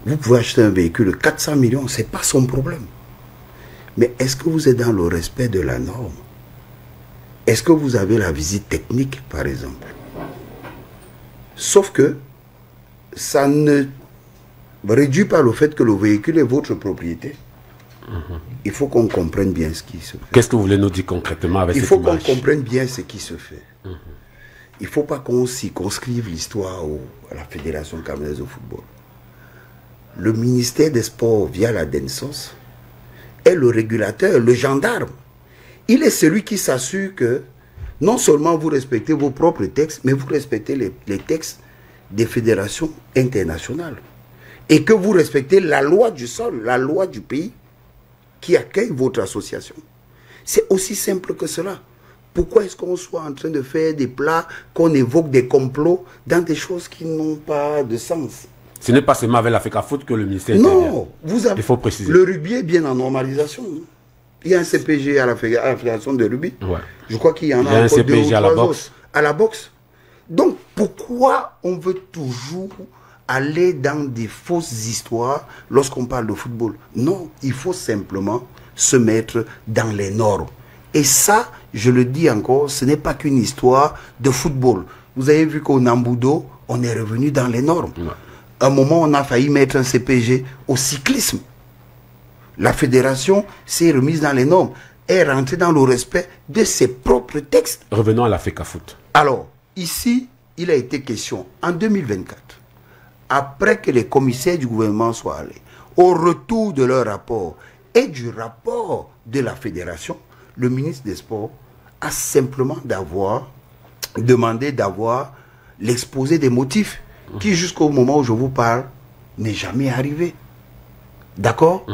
Vous pouvez acheter un véhicule de 400 millions, ce n'est pas son problème. Mais est-ce que vous êtes dans le respect de la norme? Est-ce que vous avez la visite technique, par exemple? Sauf que ça ne réduit pas le fait que le véhicule est votre propriété. Il faut qu'on comprenne bien ce qui se fait. Qu'est-ce que vous voulez nous dire concrètement avec cette image? Il faut qu'on comprenne bien ce qui se fait. Il ne faut pas qu'on circonscrive l'histoire à la Fédération camerounaise de football. Le ministère des Sports, via la DENSOS, est le régulateur, le gendarme. Il est celui qui s'assure que non seulement vous respectez vos propres textes, mais vous respectez les textes des fédérations internationales. Et que vous respectez la loi du sol, la loi du pays qui accueille votre association. C'est aussi simple que cela. Pourquoi est-ce qu'on soit en train de faire des plats, qu'on évoque des complots dans des choses qui n'ont pas de sens? Ce n'est pas seulement avec la FECAFOOT que le ministère non, vous avez, il faut préciser. Le rugby est bien en normalisation. Il y a un CPG à la fédération de rugby. Ouais. Je crois qu'il y en a un CPG à la boxe. À la boxe. Donc, pourquoi on veut toujours aller dans des fausses histoires lorsqu'on parle de football? Non, il faut simplement se mettre dans les normes. Et ça, je le dis encore, ce n'est pas qu'une histoire de football. Vous avez vu qu'au Nambudo, on est revenu dans les normes. Ouais. À un moment, on a failli mettre un CPG au cyclisme. La fédération s'est remise dans les normes, est rentrée dans le respect de ses propres textes. Revenons à la FECAFOOT. Alors, ici, il a été question, en 2024, après que les commissaires du gouvernement soient allés, au retour de leur rapport et du rapport de la fédération, le ministre des Sports a simplement demandé d'avoir l'exposé des motifs qui, jusqu'au moment où je vous parle, n'est jamais arrivé. D'accord?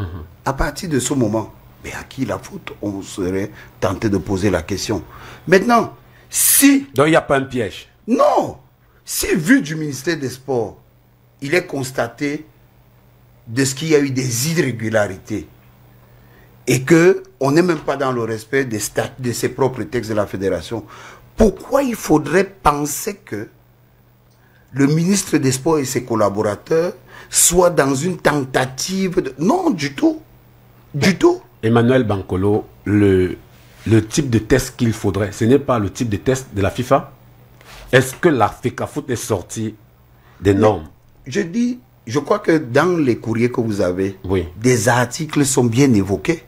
À partir de ce moment, mais à qui la faute? On serait tenté de poser la question. Maintenant, si... Donc il n'y a pas un piège? Non! Si, vu du ministère des Sports, il est constaté de ce qu'il y a eu des irrégularités et qu'on n'est même pas dans le respect de ses propres textes de la fédération, pourquoi il faudrait penser que le ministre des Sports et ses collaborateurs soient dans une tentative de... Non, du tout. Du tout. Emmanuel Bankolo, le type de test qu'il faudrait, ce n'est pas le type de test de la FIFA? Est-ce que la FECAFOOT est sortie des normes? Je crois que dans les courriers que vous avez, oui, des articles sont bien évoqués.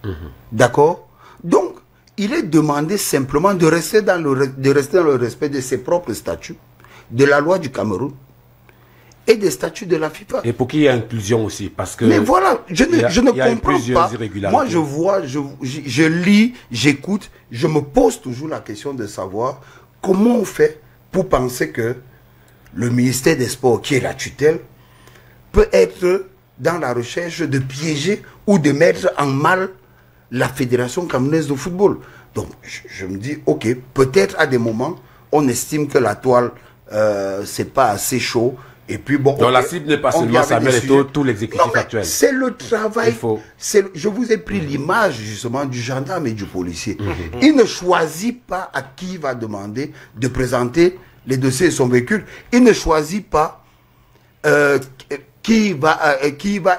D'accord? Donc, il est demandé simplement de rester dans le respect de ses propres statuts, de la loi du Cameroun et des statuts de la FIFA. Et pour qu'il y ait inclusion aussi, parce que... Mais voilà, je ne comprends pas. Moi, je vois, je lis, j'écoute, je me pose toujours la question de savoir comment on fait pour penser que le ministère des Sports, qui est la tutelle, peut être dans la recherche de piéger ou de mettre en mal la Fédération camerounaise de football. Donc, je me dis, ok, peut-être à des moments, on estime que la toile, c'est pas assez chaud. Et puis bon. Donc, la cible n'est pas seulement Samuel Eto'o, tout l'exécutif actuel. C'est le travail. Je vous ai pris l'image, justement, du gendarme et du policier. Il ne choisit pas à qui il va demander de présenter les dossiers de son véhicule. Il ne choisit pas qui va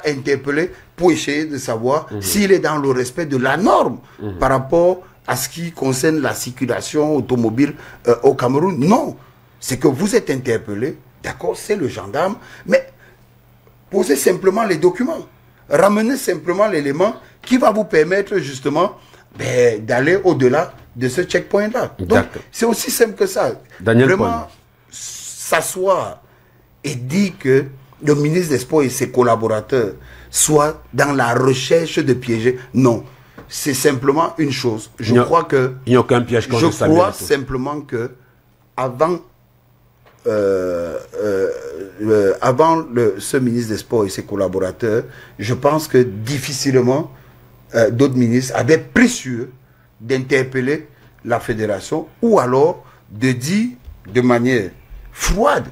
interpeller pour essayer de savoir s'il est dans le respect de la norme par rapport à ce qui concerne la circulation automobile au Cameroun. Non, c'est que vous êtes interpellé, d'accord, c'est le gendarme, mais posez simplement les documents, ramenez simplement l'élément qui va vous permettre justement d'aller au-delà de ce checkpoint-là. Donc, c'est aussi simple que ça. Daniel Vraiment, s'asseoir et dire que le ministre des Sports et ses collaborateurs soient dans la recherche de piéger. Non, c'est simplement une chose. Je crois que... Il n'y a aucun piège contre Je crois simplement que avant ce ministre des Sports et ses collaborateurs, je pense que difficilement d'autres ministres avaient pris sur eux d'interpeller la fédération ou alors de dire de manière froide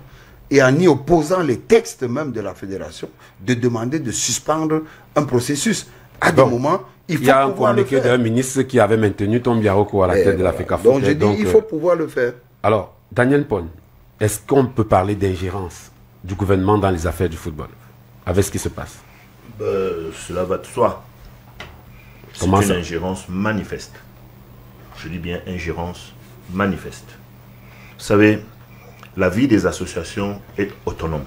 et en y opposant les textes même de la fédération, de demander de suspendre un processus. À des moments, il y a un communiqué d'un ministre qui avait maintenu Tom Biaroko à la tête de la FECAFOOT. Donc je dis, il faut pouvoir le faire. Alors, Daniel Pon, est-ce qu'on peut parler d'ingérence du gouvernement dans les affaires du football, avec ce qui se passe? Cela va de soi. C'est une ingérence manifeste. Je dis bien ingérence manifeste. Vous savez, la vie des associations est autonome.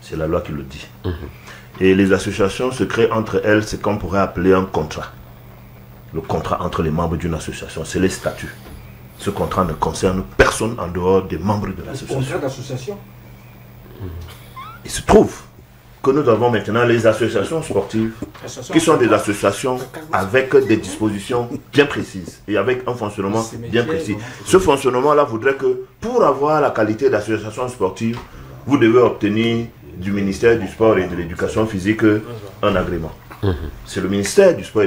C'est la loi qui le dit. Et les associations se créent entre elles ce qu'on pourrait appeler un contrat. Le contrat entre les membres d'une association, c'est les statuts. Ce contrat ne concerne personne en dehors des membres de l'association. Contrat d'association. Il se trouve que nous avons maintenant les associations sportives qui sont des associations avec des dispositions bien précises et avec un fonctionnement bien précis. Ce fonctionnement-là voudrait que pour avoir la qualité d'association sportive, vous devez obtenir du ministère du Sport et de l'Éducation physique un agrément. C'est le ministère du Sport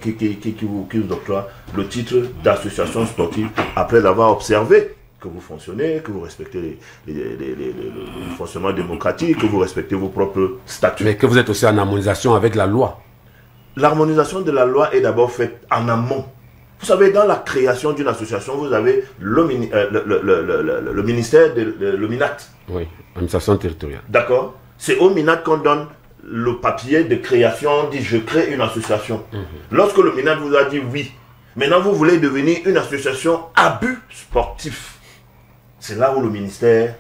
qui vous octroie le titre d'association sportive après avoir observé que vous fonctionnez, que vous respectez le fonctionnement démocratique, que vous respectez vos propres statuts. Mais que vous êtes aussi en harmonisation avec la loi. L'harmonisation de la loi est d'abord faite en amont. Vous savez, dans la création d'une association, vous avez le ministère, le MINAT. Oui, administration territoriale. D'accord. C'est au MINAT qu'on donne le papier de création, on dit je crée une association. Lorsque le MINAT vous a dit oui, maintenant vous voulez devenir une association à but sportif. C'est là où le ministère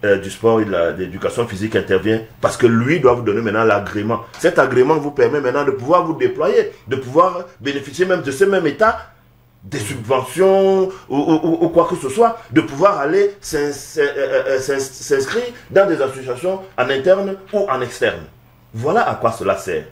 du Sport et de l'Éducation physique intervient, parce que lui doit vous donner maintenant l'agrément. Cet agrément vous permet maintenant de pouvoir vous déployer, de pouvoir bénéficier même de ce même état, des subventions ou quoi que ce soit, de pouvoir aller s'inscrire dans des associations en interne ou en externe. Voilà à quoi cela sert.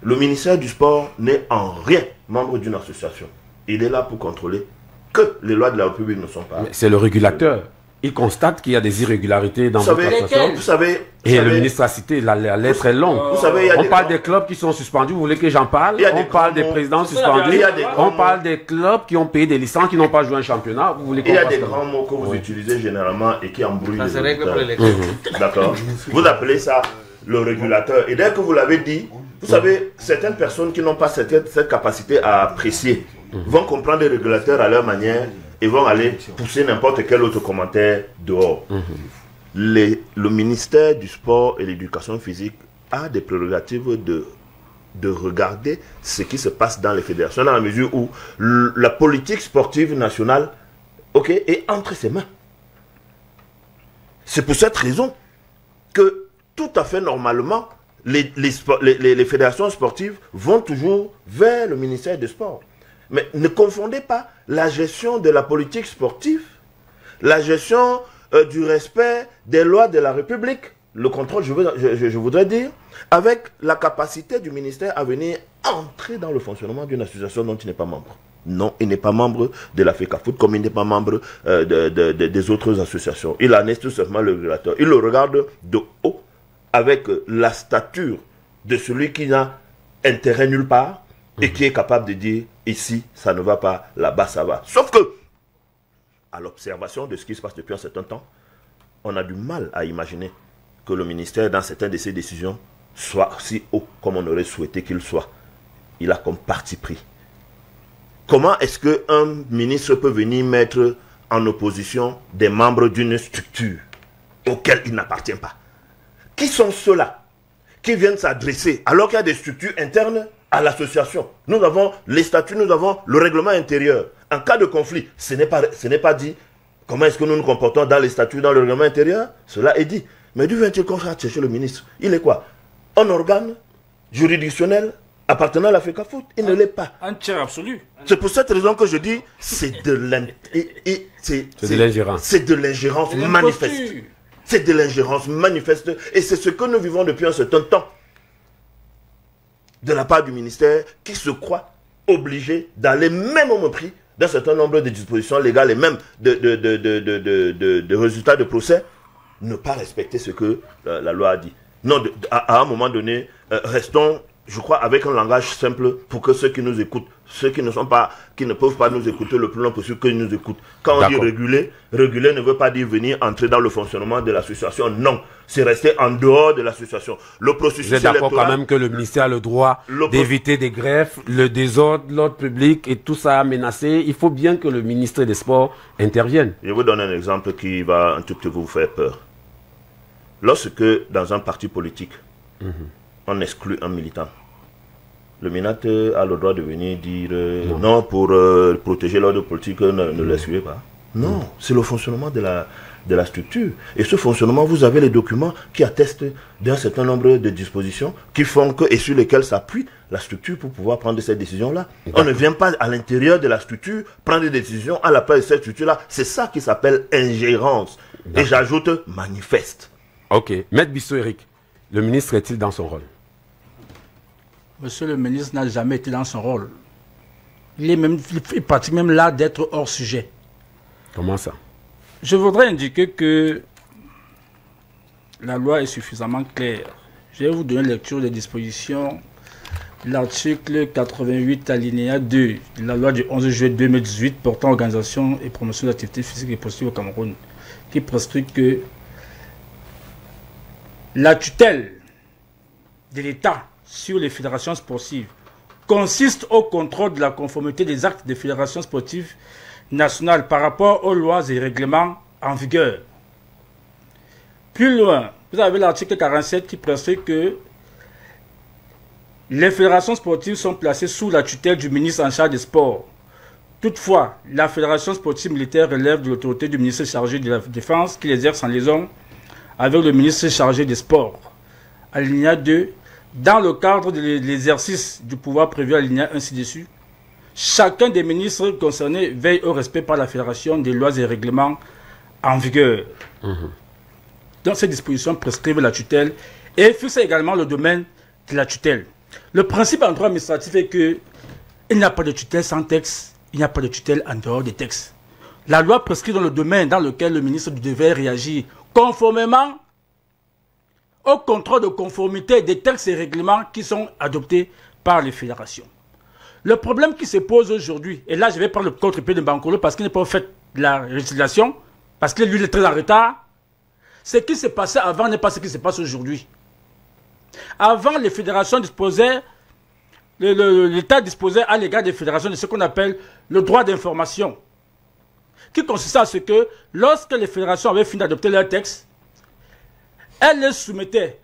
Le ministère du Sport n'est en rien membre d'une association. Il est là pour contrôler que les lois de la République ne sont pas... C'est le régulateur. Il constate qu'il y a des irrégularités dans votre association. Vous savez, le ministre a cité, la lettre est longue. Vous savez, on parle des clubs qui sont suspendus, vous voulez que j'en parle? On parle des présidents suspendus. On parle des clubs qui ont payé des licences, qui n'ont pas joué un championnat. Vous voulez il y a des grands mots que vous utilisez généralement et qui embrouillent les auditeurs. D'accord. Vous appelez ça le régulateur. Et dès que vous l'avez dit, vous savez, certaines personnes qui n'ont pas cette capacité à apprécier vont comprendre les régulateurs à leur manière et vont aller pousser n'importe quel autre commentaire dehors. Le ministère du Sport et de l'Éducation physique a des prérogatives de regarder ce qui se passe dans les fédérations, dans la mesure où la politique sportive nationale est entre ses mains. C'est pour cette raison que tout à fait normalement, les fédérations sportives vont toujours vers le ministère des Sports. Mais ne confondez pas la gestion de la politique sportive, la gestion du respect des lois de la République, le contrôle, je voudrais dire, avec la capacité du ministère à venir entrer dans le fonctionnement d'une association dont il n'est pas membre. Non, il n'est pas membre de la FECAFOOT comme il n'est pas membre des autres associations. Il en est tout simplement le régulateur. Il le regarde de haut avec la stature de celui qui n'a intérêt nulle part et qui est capable de dire ici ça ne va pas, là-bas ça va. Sauf que, à l'observation de ce qui se passe depuis un certain temps, on a du mal à imaginer que le ministère, dans certaines de ses décisions, soit si haut comme on aurait souhaité qu'il soit. Il a comme parti pris. Comment est-ce qu'un ministre peut venir mettre en opposition des membres d'une structure auquel il n'appartient pas? Qui sont ceux-là qui viennent s'adresser alors qu'il y a des structures internes à l'association? Nous avons les statuts, nous avons le règlement intérieur. En cas de conflit, ce n'est pas dit comment est-ce que nous nous comportons dans les statuts, dans le règlement intérieur. Cela est dit. Mais d'où vient-il qu'on va chercher le ministre? Il est quoi? Un organe juridictionnel appartenant à la FECAFOOT? Il ne l'est pas. Un tiers absolu. C'est pour cette raison que je dis c'est de l'ingérence. C'est de l'ingérence manifeste. C'est de l'ingérence manifeste. Et c'est ce que nous vivons depuis un certain temps. De la part du ministère qui se croit obligé d'aller même au mépris d'un certain nombre de dispositions légales et même de résultats de procès, ne pas respecter ce que la loi a dit. Non, à un moment donné, restons, je crois, avec un langage simple pour que ceux qui nous écoutent, ceux qui ne peuvent pas nous écouter le plus long possible, qu'ils nous écoutent. Quand on dit réguler ne veut pas dire venir entrer dans le fonctionnement de l'association. Non, c'est rester en dehors de l'association. Le processus électoral... Vous êtes d'accord quand même que le ministère a le droit d'éviter des greffes, le désordre, l'ordre public et tout ça menacé. Il faut bien que le ministre des Sports intervienne. Je vous donne un exemple qui va un tout petit peu vous faire peur. Lorsque dans un parti politique, on exclut un militant, le MINAT a le droit de venir dire non, pour protéger l'ordre politique, ne les suivez pas. Non, c'est le fonctionnement de la structure. Et ce fonctionnement, vous avez les documents qui attestent d'un certain nombre de dispositions qui font que, et sur lesquelles s'appuie la structure pour pouvoir prendre cette décision-là. On ne vient pas à l'intérieur de la structure prendre des décisions à la place de cette structure-là. C'est ça qui s'appelle ingérence. Et j'ajoute manifeste. Ok. Maître Bissot Eric, le ministre est-il dans son rôle? Monsieur le ministre n'a jamais été dans son rôle. Il pratique même là d'être hors sujet. Comment ça? Je voudrais indiquer que la loi est suffisamment claire. Je vais vous donner lecture des dispositions. L'article 88 alinéa 2 de la loi du 11 juillet 2018 portant organisation et promotion de l'activité physique et sportive au Cameroun, qui prescrit que la tutelle de l'État sur les fédérations sportives consiste au contrôle de la conformité des actes des fédérations sportives nationales par rapport aux lois et règlements en vigueur. Plus loin, vous avez l'article 47 qui prescrit que les fédérations sportives sont placées sous la tutelle du ministre en charge des sports. Toutefois, la fédération sportive militaire relève de l'autorité du ministre chargé de la Défense qui l'exerce en liaison avec le ministre chargé des sports. Alinéa 2. Dans le cadre de l'exercice du pouvoir prévu à l'alinéa 1 ci-dessus, chacun des ministres concernés veille au respect par la fédération des lois et règlements en vigueur. Donc ces dispositions prescrivent la tutelle et fixent également le domaine de la tutelle. Le principe en droit administratif est que il n'y a pas de tutelle sans texte, il n'y a pas de tutelle en dehors des textes. La loi prescrit dans le domaine dans lequel le ministre devait réagir conformément au contrôle de conformité des textes et règlements qui sont adoptés par les fédérations. Le problème qui se pose aujourd'hui, et là je vais prendre le contre-pied de Bankolo parce qu'il n'est pas fait de la législation, parce que lui il est très en retard, ce qui s'est passé avant n'est pas ce qui se passe aujourd'hui. Avant, les fédérations disposaient, l'État disposait à l'égard des fédérations de ce qu'on appelle le droit d'information, qui consistait à ce que lorsque les fédérations avaient fini d'adopter leur texte, elles les soumettaient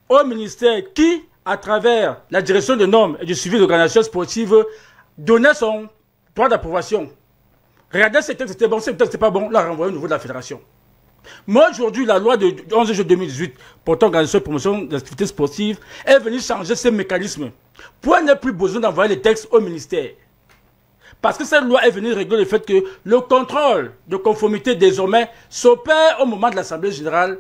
au ministère qui, à travers la direction des normes et du suivi de l'organisation sportive, donnait son droit d'approbation. Regardez ce texte, c'était bon, ce texte n'était pas bon, l'a renvoyé au niveau de la fédération. Mais aujourd'hui, la loi de 11 juillet 2018 portant organisation et promotion de l'activité sportive est venue changer ces mécanismes. Pour n'a plus besoin d'envoyer les textes au ministère. Parce que cette loi est venue régler le fait que le contrôle de conformité désormais s'opère au moment de l'Assemblée générale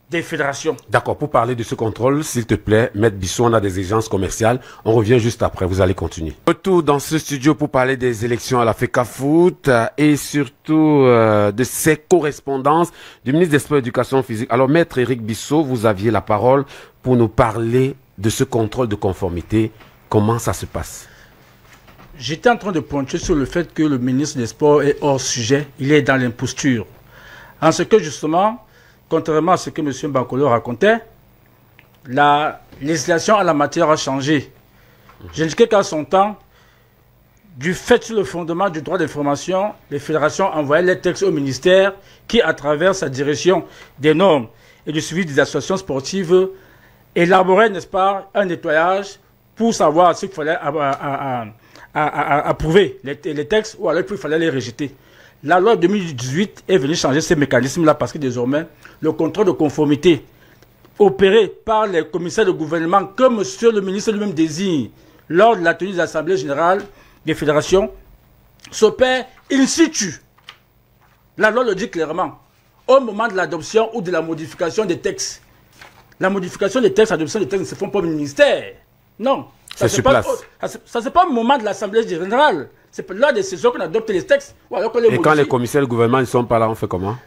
des fédérations. D'accord, pour parler de ce contrôle, s'il te plaît, Maître Bissot, on a des exigences commerciales. On revient juste après, vous allez continuer. Retour dans ce studio pour parler des élections à la FECAFOOT et surtout de ces correspondances du ministre des Sports et de l'Éducation physique. Alors, Maître Eric Bissot, vous aviez la parole pour nous parler de ce contrôle de conformité. Comment ça se passe? J'étais en train de pointer sur le fait que le ministre des Sports est hors sujet, il est dans l'imposture. En ce que justement, contrairement à ce que M. Bankolo racontait, la législation en la matière a changé. J'indiquais qu'à son temps, du fait sur le fondement du droit d'information, les fédérations envoyaient les textes au ministère qui, à travers sa direction des normes et du suivi des associations sportives, élaborait, n'est-ce pas, un nettoyage pour savoir ce qu'il fallait approuver les textes ou alors il fallait les rejeter. La loi 2018 est venue changer ces mécanismes-là parce que désormais, le contrôle de conformité opéré par les commissaires de gouvernement que monsieur le ministre lui-même désigne lors de la tenue de l'Assemblée générale des fédérations s'opère in situ. La loi le dit clairement. Au moment de l'adoption ou de la modification des textes. La modification des textes, l'adoption des textes ne se font pas au ministère. Non. C'est sur place. Ça c'est pas au moment de l'Assemblée générale. C'est lors des sessions qu'on adopte les textes. Ou alors qu'on les modifie. Quand les commissaires du gouvernement ne sont pas là, on fait comment?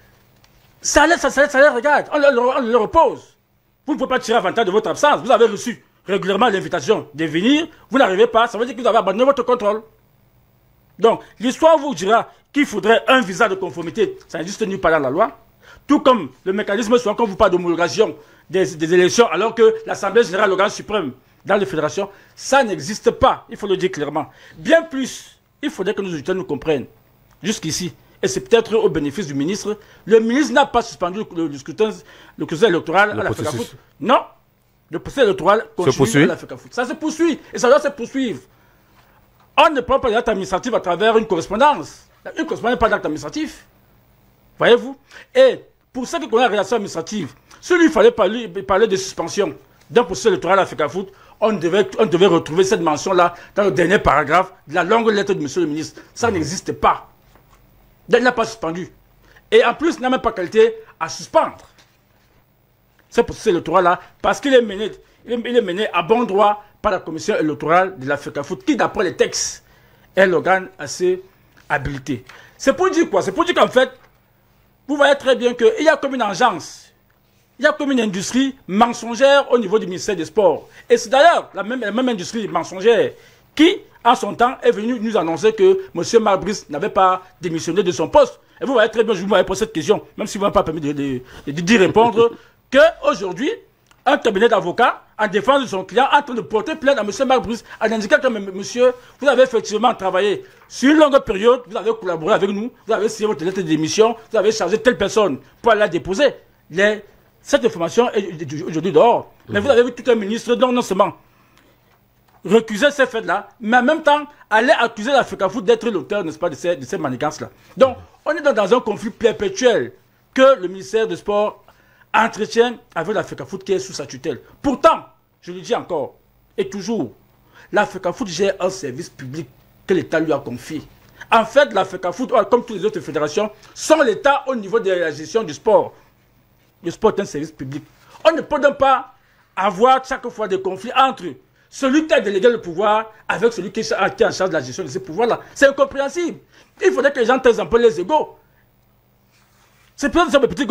Ça les regarde. On les repose. Vous ne pouvez pas tirer avantage de votre absence. Vous avez reçu régulièrement l'invitation de venir. Vous n'arrivez pas. Ça veut dire que vous avez abandonné votre contrôle. Donc, l'histoire vous dira qu'il faudrait un visa de conformité. Ça n'existe nulle part dans la loi. Tout comme le mécanisme soit quand vous parlez d'homologation des élections, alors que l'Assemblée générale, l'organe suprême dans les fédérations, ça n'existe pas. Il faut le dire clairement. Bien plus, il faudrait que nos auditeurs nous comprennent. Jusqu'ici, et c'est peut-être au bénéfice du ministre, le ministre n'a pas suspendu le scrutin électoral à la FECAFOOT. Non. Le processus électoral continue à la FECAFOOT. Ça se poursuit et ça doit se poursuivre. On ne prend pas l'acte administratif à travers une correspondance. Une correspondance n'est pas d'acte administratif. Voyez-vous? Et pour ce qui concerne la relation administrative, s'il lui fallait parler de suspension d'un processus électoral à la FECAFOOT, on devait retrouver cette mention-là dans le dernier paragraphe de la longue lettre de M. le ministre. Ça n'existe pas. Il n'a pas suspendu. Et en plus, il n'a même pas qualité à suspendre. Ce processus électoral-là, parce qu'il est mené à bon droit par la commission électorale de la FECAFOOT, qui, d'après les textes, est l'organe assez habilité. C'est pour dire quoi? C'est pour dire qu'en fait, vous voyez très bien qu'il y a comme une agence, il y a comme une industrie mensongère au niveau du ministère des Sports. Et c'est d'ailleurs la même industrie mensongère qui, en son temps, est venue nous annoncer que M. Marc Brice n'avait pas démissionné de son poste. Et vous voyez très bien, je vous poser cette question, même si vous n'avez pas permis d'y répondre, qu'aujourd'hui, un cabinet d'avocats, en défense de son client, en train de porter plainte à M. Marc Brice, en indiquant que monsieur, vous avez effectivement travaillé sur une longue période, vous avez collaboré avec nous, vous avez signé votre lettre de démission, vous avez chargé telle personne pour aller la déposer. Cette information est aujourd'hui dehors. Mais vous avez vu tout un ministre, non seulement recuser ces faits-là, mais en même temps, aller accuser la FECAFOOT d'être l'auteur, n'est-ce pas, de ces manigances-là. Donc, on est dans un conflit perpétuel que le ministère des Sports entretient avec la FECAFOOT qui est sous sa tutelle. Pourtant, je le dis encore, et toujours, la FECAFOOT gère un service public que l'État lui a confié. En fait, la FECAFOOT, comme toutes les autres fédérations, sont l'État au niveau de la gestion du sport. Le sport est un service public. On ne peut donc pas avoir chaque fois des conflits entre celui qui a délégué le pouvoir avec celui qui est en charge de la gestion de ces pouvoirs-là. C'est incompréhensible. Il faudrait que les gens taisent un peu les égos. C'est peut-être des petits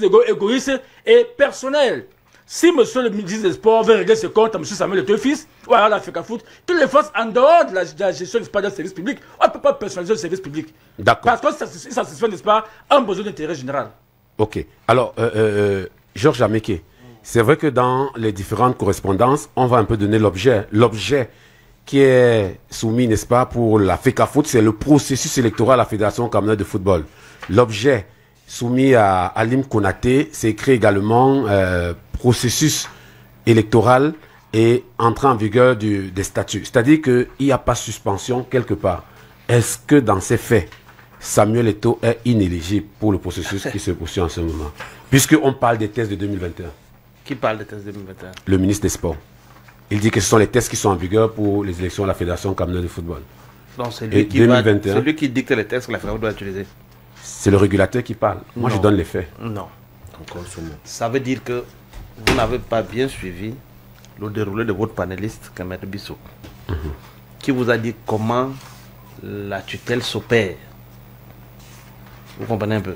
égos égoïstes et personnels. Si monsieur le ministre des Sports veut régler ses comptes à monsieur Samuel Eto'o-Fils ou à la FECAFOOT, qu'il le fasse en dehors de la gestion d'un service public. On ne peut pas personnaliser le service public. D'accord. Parce que ça se fait, n'est-ce pas, un besoin d'intérêt général. Ok. Alors, Georges Améké, c'est vrai que dans les différentes correspondances, on va un peu donner l'objet. L'objet qui est soumis, n'est-ce pas, pour la FECAFOOT, c'est le processus électoral à la Fédération camerounaise de football. L'objet soumis à Alim Konaté, c'est écrit également processus électoral et entrée en vigueur des statuts. C'est-à-dire qu'il n'y a pas suspension quelque part. Est-ce que dans ces faits, Samuel Eto'o est inéligible pour le processus qui se poursuit en ce moment? Puisqu'on parle des tests de 2021. Qui parle des tests de 2021? Le ministre des Sports. Il dit que ce sont les tests qui sont en vigueur pour les élections à la Fédération camerounaise de football. Donc c'est lui, lui qui dicte les tests que la Fédération doit utiliser. C'est le régulateur qui parle. Moi, je donne les faits. Non. Ça veut dire que vous n'avez pas bien suivi le déroulé de votre panéliste, Kemet Bissou, qui vous a dit comment la tutelle s'opère. Vous comprenez un peu?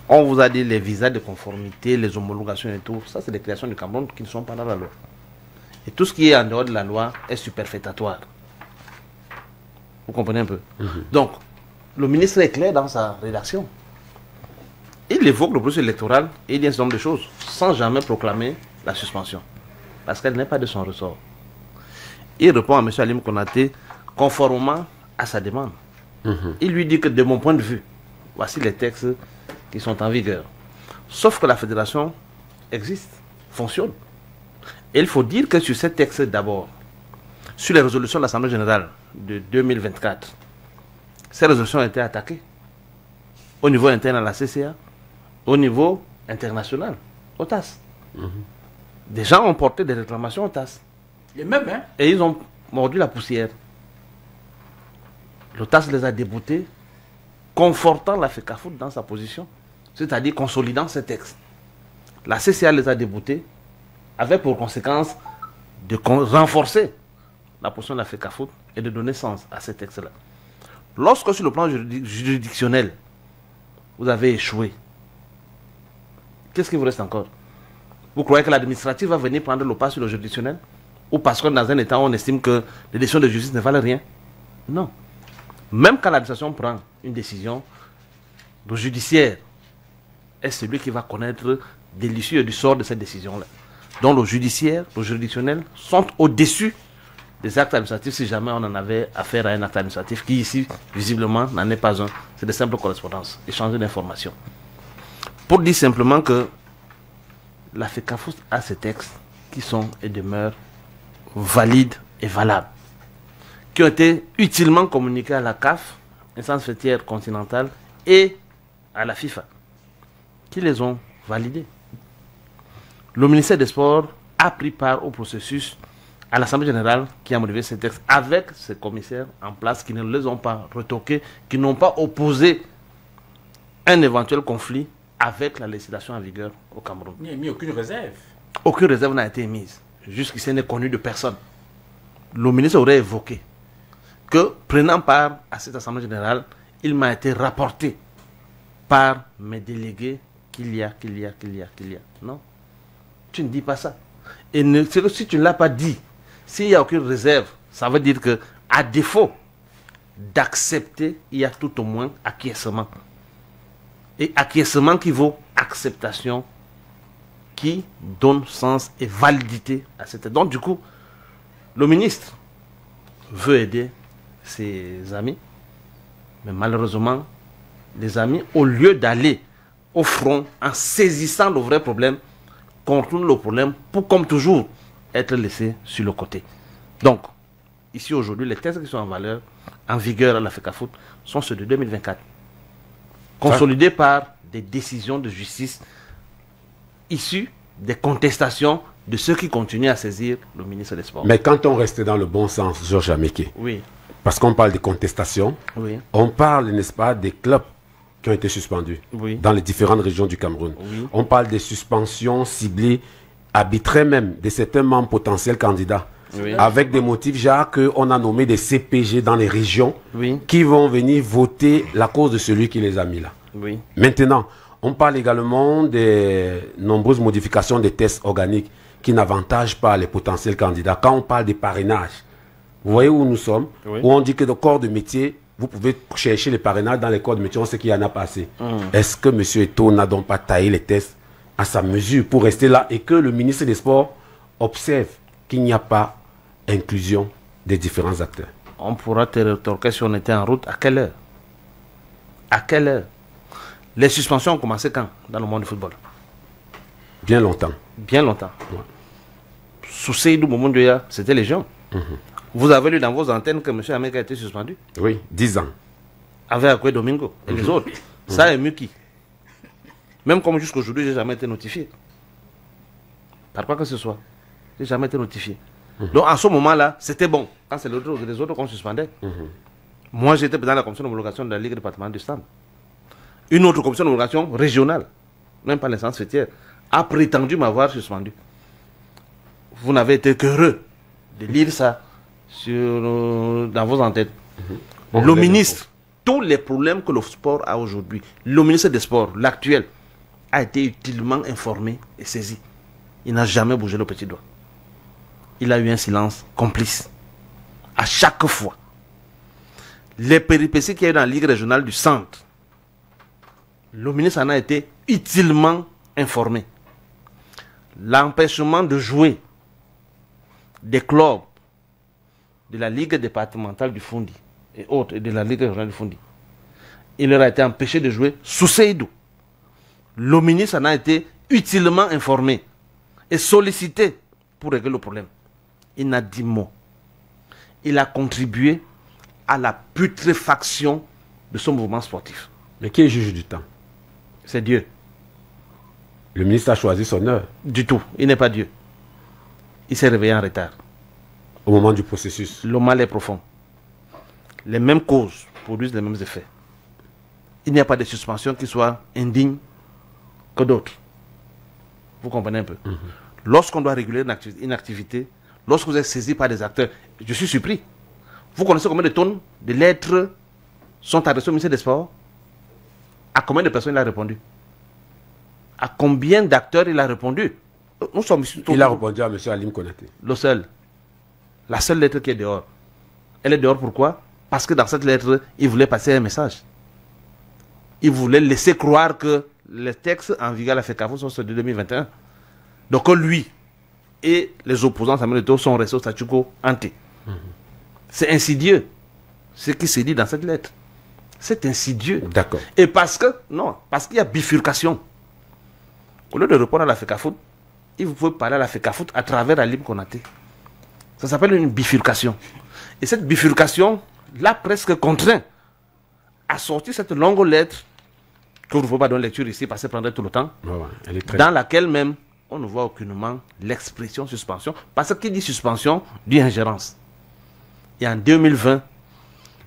On vous a dit les visas de conformité, les homologations et tout. Ça, c'est des créations du Cameroun qui ne sont pas dans la loi. Et tout ce qui est en dehors de la loi est superfétatoire. Vous comprenez un peu? Donc, le ministre est clair dans sa rédaction. Il évoque le processus électoral et il dit un certain nombre de choses sans jamais proclamer la suspension. Parce qu'elle n'est pas de son ressort. Il répond à M. Alim Konaté conformément à sa demande. Il lui dit que de mon point de vue, voici les textes qui sont en vigueur. Sauf que la fédération existe, fonctionne. Et il faut dire que sur ces textes d'abord, sur les résolutions de l'Assemblée générale de 2024, ces résolutions ont été attaquées au niveau interne à la CCA, au niveau international, au TAS. Des gens ont porté des réclamations au TAS. Les mêmes, hein? Et ils ont mordu la poussière. Le TAS les a déboutés, confortant la FECAFOOT dans sa position, c'est-à-dire consolidant ces textes. La CCA les a déboutés, avec pour conséquence de renforcer la position de la FECAFOOT et de donner sens à ces textes-là. Lorsque sur le plan juridictionnel, vous avez échoué, qu'est-ce qui vous reste encore? Vous croyez que l'administratif va venir prendre le pas sur le juridictionnel? Ou parce que dans un État, on estime que les décisions de justice ne valent rien? Non. Même quand l'administration prend une décision, le judiciaire est celui qui va connaître de l'issue et du sort de cette décision-là. Donc le judiciaire, le juridictionnel sont au-dessus des actes administratifs si jamais on en avait affaire à un acte administratif qui ici, visiblement, n'en est pas un. C'est de simples correspondances, échanger d'informations. Pour dire simplement que la FECAFOOT a ces textes qui sont et demeurent valides et valables, qui ont été utilement communiqués à la CAF, instance faîtière continentale, et à la FIFA, qui les ont validés. Le ministère des Sports a pris part au processus à l'Assemblée générale qui a modifié ces textes avec ces commissaires en place qui ne les ont pas retoqués, qui n'ont pas opposé un éventuel conflit avec la législation en vigueur au Cameroun. Il n'y a mis aucune réserve. Aucune réserve n'a été émise. Jusqu'ici, elle n'est connue de personne. Le ministre aurait évoqué que, prenant part à cette Assemblée générale, il m'a été rapporté par mes délégués qu'il y a. Non. Tu ne dis pas ça. Et si tu ne l'as pas dit, s'il n'y a aucune réserve, ça veut dire que, à défaut d'accepter, il y a tout au moins acquiescement. Et acquiescement qui vaut acceptation, qui donne sens et validité à cette... Donc du coup, le ministre veut aider ses amis, mais malheureusement, les amis, au lieu d'aller au front en saisissant le vrai problème, contournent le problème pour, comme toujours, être laissés sur le côté. Donc, ici aujourd'hui, les textes qui sont en vigueur à la FECAFOOT sont ceux de 2024, consolidés par des décisions de justice issues des contestations de ceux qui continuent à saisir le ministre des Sports. Mais quand on reste dans le bon sens, Georges Améké, oui, parce qu'on parle de contestations, oui, on parle, n'est-ce pas, des clubs qui ont été suspendus oui, dans les différentes régions du Cameroun. oui, On parle des suspensions ciblées, arbitraires même, de certains membres potentiels candidats. oui, Avec des motifs, genre qu'on a nommé des CPG dans les régions oui, qui vont venir voter la cause de celui qui les a mis là. oui, Maintenant, on parle également des nombreuses modifications des tests organiques qui n'avantagent pas les potentiels candidats. Quand on parle des parrainages, vous voyez où nous sommes, oui, où on dit que le corps de métier, vous pouvez chercher les parrainages dans les corps de métier, on sait qu'il y en a pas assez. Est-ce que M. Eto'o n'a donc pas taillé les tests à sa mesure pour rester là et que le ministre des Sports observe qu'il n'y a pas inclusion des différents acteurs? On pourra te rétorquer si on était en route. À quelle heure? À quelle heure? Les suspensions ont commencé quand dans le monde du football? Bien longtemps. Bien longtemps. Ouais. Sous Seydou Momondoya, c'était légion. Vous avez lu dans vos antennes que M. Améké a été suspendu? Oui, 10 ans. Avec Akwe Domingo et les autres. Ça est mieux qui? Même comme jusqu'aujourd'hui, je n'ai jamais été notifié. Par quoi que ce soit. Je n'ai jamais été notifié. Donc en ce moment-là, c'était bon. Quand c'est les autres qu'on suspendait. Moi, j'étais dans la commission d'homologation de la Ligue départementale du Stand. Une autre commission d'homologation régionale, même pas l'instance fêtière, a prétendu m'avoir suspendu. Vous n'avez été qu'heureux de lire ça dans vos antennes. Le ministre, tous les problèmes que le sport a aujourd'hui, le ministre des Sports, l'actuel, a été utilement informé et saisi. Il n'a jamais bougé le petit doigt. Il a eu un silence complice. À chaque fois. Les péripéties qu'il y a eu dans la Ligue régionale du Centre, le ministre en a été utilement informé. L'empêchement de jouer des clubs de la Ligue départementale du Fondi et autres, et de la Ligue régionale du Fondi, il leur a été empêché de jouer sous Seydou. Le ministre en a été utilement informé et sollicité pour régler le problème. Il n'a dit mot. Il a contribué à la putréfaction de son mouvement sportif. Mais qui est juge du temps? C'est Dieu. Le ministre a choisi son heure. Du tout. Il n'est pas Dieu. Il s'est réveillé en retard. Au moment du processus. Le mal est profond. Les mêmes causes produisent les mêmes effets. Il n'y a pas de suspension qui soit indigne que d'autres. Vous comprenez un peu? Lorsqu'on doit réguler une activité, lorsque vous êtes saisi par des acteurs, je suis surpris. Vous connaissez combien de tonnes de lettres sont adressées au ministère des Sports? À combien de personnes il a répondu? À combien d'acteurs il a répondu? Nous sommes ici. Il a répondu à M. Alim Konaté. Le seul. La seule lettre qui est dehors. Elle est dehors pourquoi? Parce que dans cette lettre, il voulait passer un message. Il voulait laisser croire que les textes en vigueur à la FECAFOOT sont ceux de 2021. Donc lui et les opposants Samuel Eto'o sont restés au statu quo ante. C'est insidieux ce qui se dit dans cette lettre. C'est insidieux. D'accord. Et parce que, non, parce qu'il y a bifurcation. Au lieu de répondre à la FECAFOOT, et vous pouvez parler à la FECAFOOT à travers Alim Konaté. Ça s'appelle une bifurcation. Et cette bifurcation l'a presque contraint à sortir cette longue lettre, que vous ne pouvez pas donner lecture ici parce que ça prendrait tout le temps, dans laquelle même on ne voit aucunement l'expression suspension, parce que qui dit suspension dit ingérence. Et en 2020,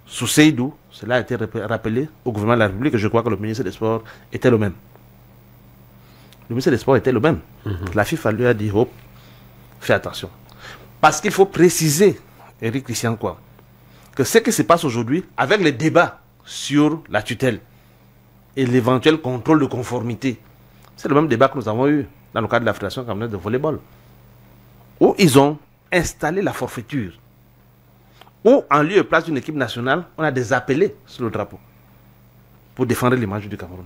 sous Seydou, cela a été rappelé au gouvernement de la République, et je crois que le ministre des Sports était le même. Le ministre des Sports était le même. La FIFA lui a dit, hop, fais attention. Parce qu'il faut préciser, Éric Christian Kouam, que ce qui se passe aujourd'hui, avec les débats sur la tutelle et l'éventuel contrôle de conformité, c'est le même débat que nous avons eu dans le cadre de la Fédération camerounaise de volleyball, où ils ont installé la forfaiture, où en lieu et place d'une équipe nationale, on a des appelés sur le drapeau pour défendre l'image du Cameroun.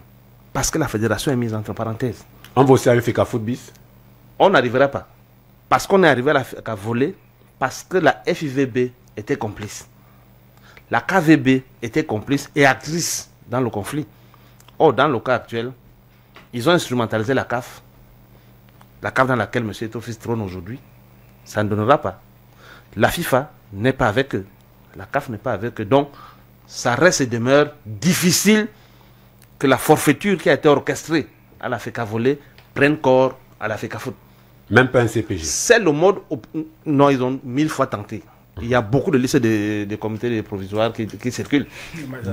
Parce que la fédération est mise entre parenthèses. On va aussi avec FECAFOOT bis. On n'arrivera pas. Parce qu'on est arrivé à voler, parce que la FIVB était complice. La KVB était complice et actrice dans le conflit. Or, dans le cas actuel, ils ont instrumentalisé la CAF dans laquelle M. Etofis trône aujourd'hui. Ça ne donnera pas. La FIFA n'est pas avec eux. La CAF n'est pas avec eux. Donc, ça reste et demeure difficile que la forfaiture qui a été orchestrée à la FECA volée prenne corps à la FECAFOOT. Même pas un CPG. C'est le mode... Non, ils ont 1000 fois tenté. Il y a beaucoup de listes de comités provisoires qui circulent.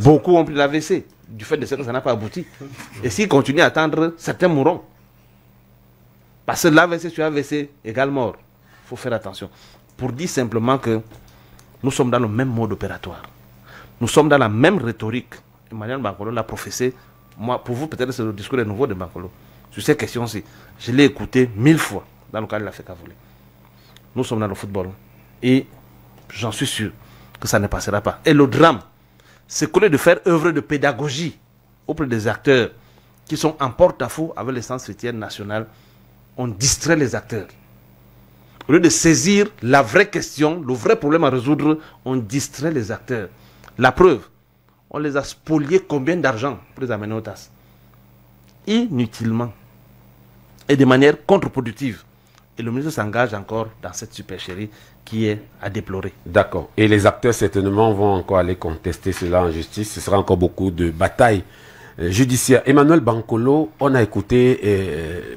Beaucoup ont pris l'AVC du fait de ce que ça n'a pas abouti. Et s'ils continuent à attendre, certains mourront. Parce que l'AVC sur AVC égale mort. Il faut faire attention. Pour dire simplement que nous sommes dans le même mode opératoire. Nous sommes dans la même rhétorique. Emmanuel Bankolo l'a professé. Moi, pour vous, peut-être c'est le discours nouveau de Bankolo. Sur ces questions-ci, je l'ai écouté 1000 fois dans le cadre de la FECA volée. Nous sommes dans le football. Et j'en suis sûr que ça ne passera pas. Et le drame, c'est qu'au lieu de faire œuvre de pédagogie auprès des acteurs qui sont en porte-à-faux avec l'instance fêtière nationale, on distrait les acteurs. Au lieu de saisir la vraie question, le vrai problème à résoudre, on distrait les acteurs. La preuve, on les a spoliés combien d'argent pour les amener aux tasses? Inutilement. Et de manière contre-productive. Et le ministre s'engage encore dans cette supercherie qui est à déplorer. D'accord. Et les acteurs certainement vont encore aller contester cela en justice. Ce sera encore beaucoup de batailles judiciaires. Emmanuel Bankolo, on a écouté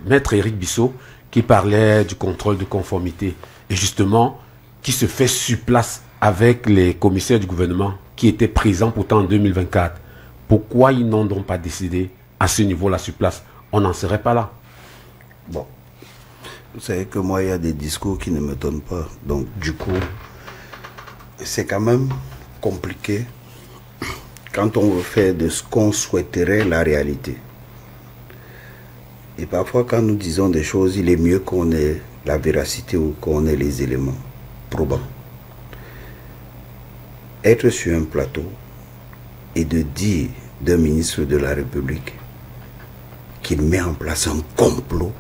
Maître Éric Bissot qui parlait du contrôle de conformité. Et justement, qui se fait sur place avec les commissaires du gouvernement qui étaient présents pourtant en 2024. Pourquoi ils n'ont donc pas décidé à ce niveau-là sur place? On n'en serait pas là. Bon. Vous savez que moi, il y a des discours qui ne me donnent pas. Donc, du coup, c'est quand même compliqué quand on veut faire de ce qu'on souhaiterait la réalité. Et parfois, quand nous disons des choses, il est mieux qu'on ait la véracité ou qu'on ait les éléments probants. Être sur un plateau et de dire d'un ministre de la République qu'il met en place un complot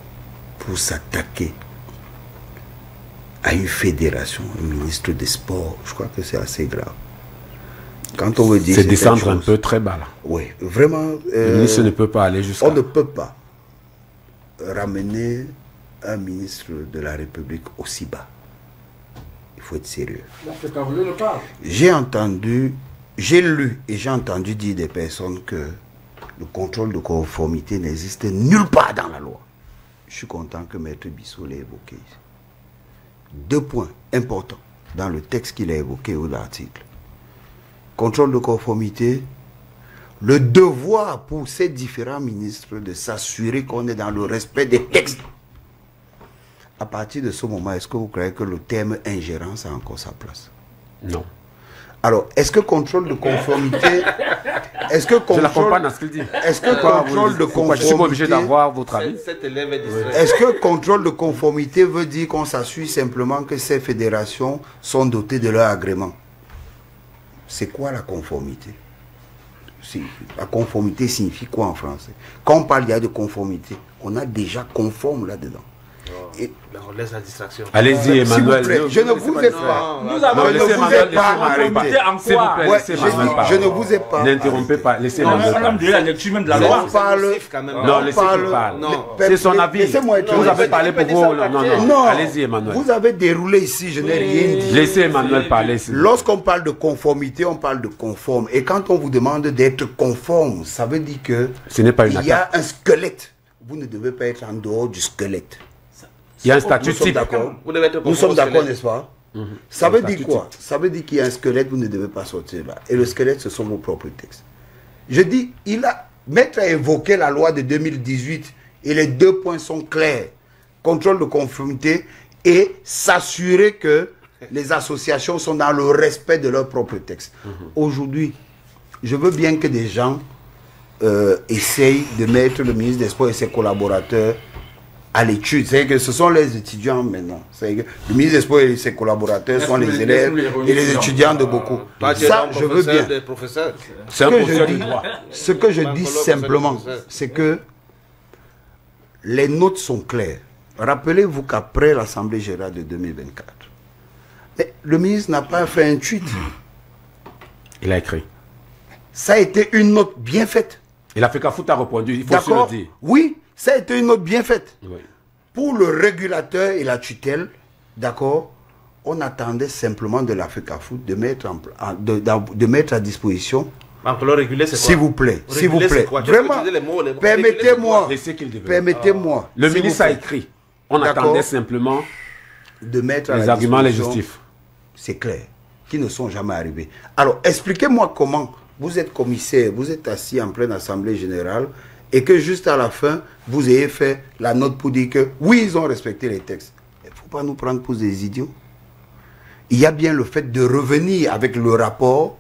pour s'attaquer à une fédération, un ministre des Sports, je crois que c'est assez grave. Quand on veut dire c'est descendre un peu très bas là. Oui, vraiment. Le ministre ne peut pas aller jusqu'à... On ne peut pas ramener un ministre de la République aussi bas. Il faut être sérieux. J'ai lu et j'ai entendu dire des personnes que le contrôle de conformité n'existe nulle part dans la loi. Je suis content que Maître Bissot l'ait évoqué. 2 points importants dans le texte qu'il a évoqué ou l'article. Contrôle de conformité, le devoir pour ces différents ministres de s'assurer qu'on est dans le respect des textes. À partir de ce moment, est-ce que vous croyez que le terme ingérence a encore sa place? Non. Alors, est-ce que contrôle de conformité... Est-ce que contrôle... Je l'accompagne à ce qu'il dit. Est-ce que contrôle de conformité... Je suis pas obligé d'avoir votre avis. Est-ce que contrôle de conformité veut dire qu'on s'assure simplement que ces fédérations sont dotées de leur agrément? C'est quoi la conformité? La conformité signifie quoi en français? Quand on parle de conformité, on a déjà conforme là-dedans. Et... On laisse la distraction. Allez-y, Emmanuel. Je ne vous ai pas. Nous avons arrêté. S'il vous plaît, laissez Emmanuel parler. Je ne vous ai pas. N'interrompez pas, laissez Emmanuel parler. la lecture même de la loi. On parle. Non, laissez qu'il parle. C'est son avis. Vous avez parlé pour vous. Non, allez-y, Emmanuel. Vous avez déroulé ici, je n'ai rien dit. Laissez Emmanuel parler. Lorsqu'on parle de conformité, on parle de conforme. Et quand on vous demande d'être conforme, ça veut dire que ce n'est pas une il y a un squelette. Vous ne devez pas être en dehors du squelette. Il y a un statut type. Nous sommes d'accord, n'est-ce pas? Ça veut dire quoi? Ça veut dire qu'il y a un squelette, vous ne devez pas sortir là. Et le squelette, ce sont vos propres textes. Je dis, Maître a évoqué la loi de 2018 et les 2 points sont clairs. Contrôle de conformité et s'assurer que les associations sont dans le respect de leurs propres textes. Aujourd'hui, je veux bien que des gens essayent de mettre le ministre des Sports et ses collaborateurs à l'étude. C'est que ce sont les étudiants maintenant. C'est que le ministre des Sports et ses collaborateurs sont les élèves et les étudiants de beaucoup. Ça, je veux bien. C'est un professeur du droit. Ce que je dis simplement, c'est que les notes sont claires. Rappelez-vous qu'après l'Assemblée générale de 2024, le ministre n'a pas fait un tweet. Il a écrit. Ça a été une note bien faite. Et la FECAFOOT a répondu, il faut se le dire. Oui, ça a été une note bien faite. Oui. Pour le régulateur et la tutelle, d'accord, on attendait simplement de la FECAFOOT de mettre à disposition. S'il vous plaît, s'il vous plaît. Vraiment, permettez-moi. Permettez-moi. Le ministre a écrit. On attendait simplement de mettre les arguments législatifs. C'est clair, qui ne sont jamais arrivés. Alors, expliquez-moi comment vous êtes commissaire, vous êtes assis en pleine assemblée générale et que juste à la fin, vous ayez fait la note pour dire que oui, ils ont respecté les textes. Il ne faut pas nous prendre pour des idiots. Il y a bien le fait de revenir avec le rapport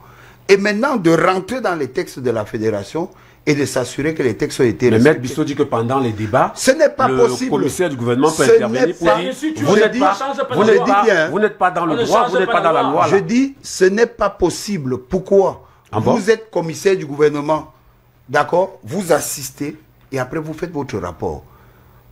et maintenant de rentrer dans les textes de la fédération et de s'assurer que les textes ont été respectés. Le maître Bissot dit que pendant les débats, ce n'est pas possible. Le commissaire du gouvernement peut intervenir pour dire vous n'êtes pas dans le droit, vous n'êtes pas dans la loi. Je dis ce n'est pas possible. Pourquoi? Vous êtes commissaire du gouvernement, d'accord? Vous assistez et après vous faites votre rapport.